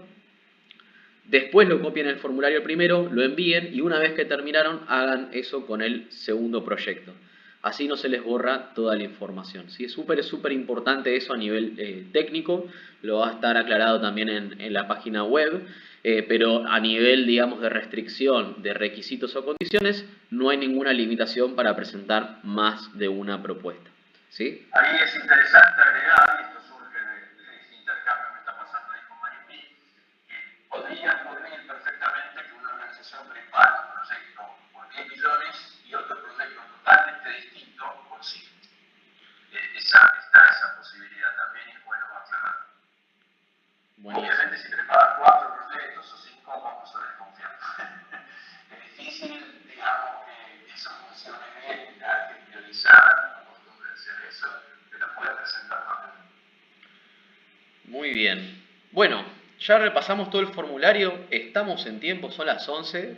Speaker 1: después lo copien en el formulario primero, lo envíen y una vez que terminaron, hagan eso con el segundo proyecto. Así no se les borra toda la información. ¿Sí? Es súper importante eso a nivel técnico, lo va a estar aclarado también en la página web, pero a nivel, digamos, de restricción de requisitos o condiciones, no hay ninguna limitación para presentar más de una propuesta. ¿Sí?
Speaker 2: Ahí es interesante agregar, y esto surge de ese intercambio que está pasando ahí con Maripí, que podría ocurrir perfectamente que una organización prepare un proyecto por 10 millones y otro proyecto totalmente distinto por 5. Está esa posibilidad también y es bueno aclarar. Obviamente si prepara 4 proyectos o 5 vamos a desconfiar. Es difícil, digamos, que eso funcione bien, hay que priorizar. Eso, pero puede presentar más.
Speaker 1: Muy bien. Bueno, ya repasamos todo el formulario, estamos en tiempo, son las 11.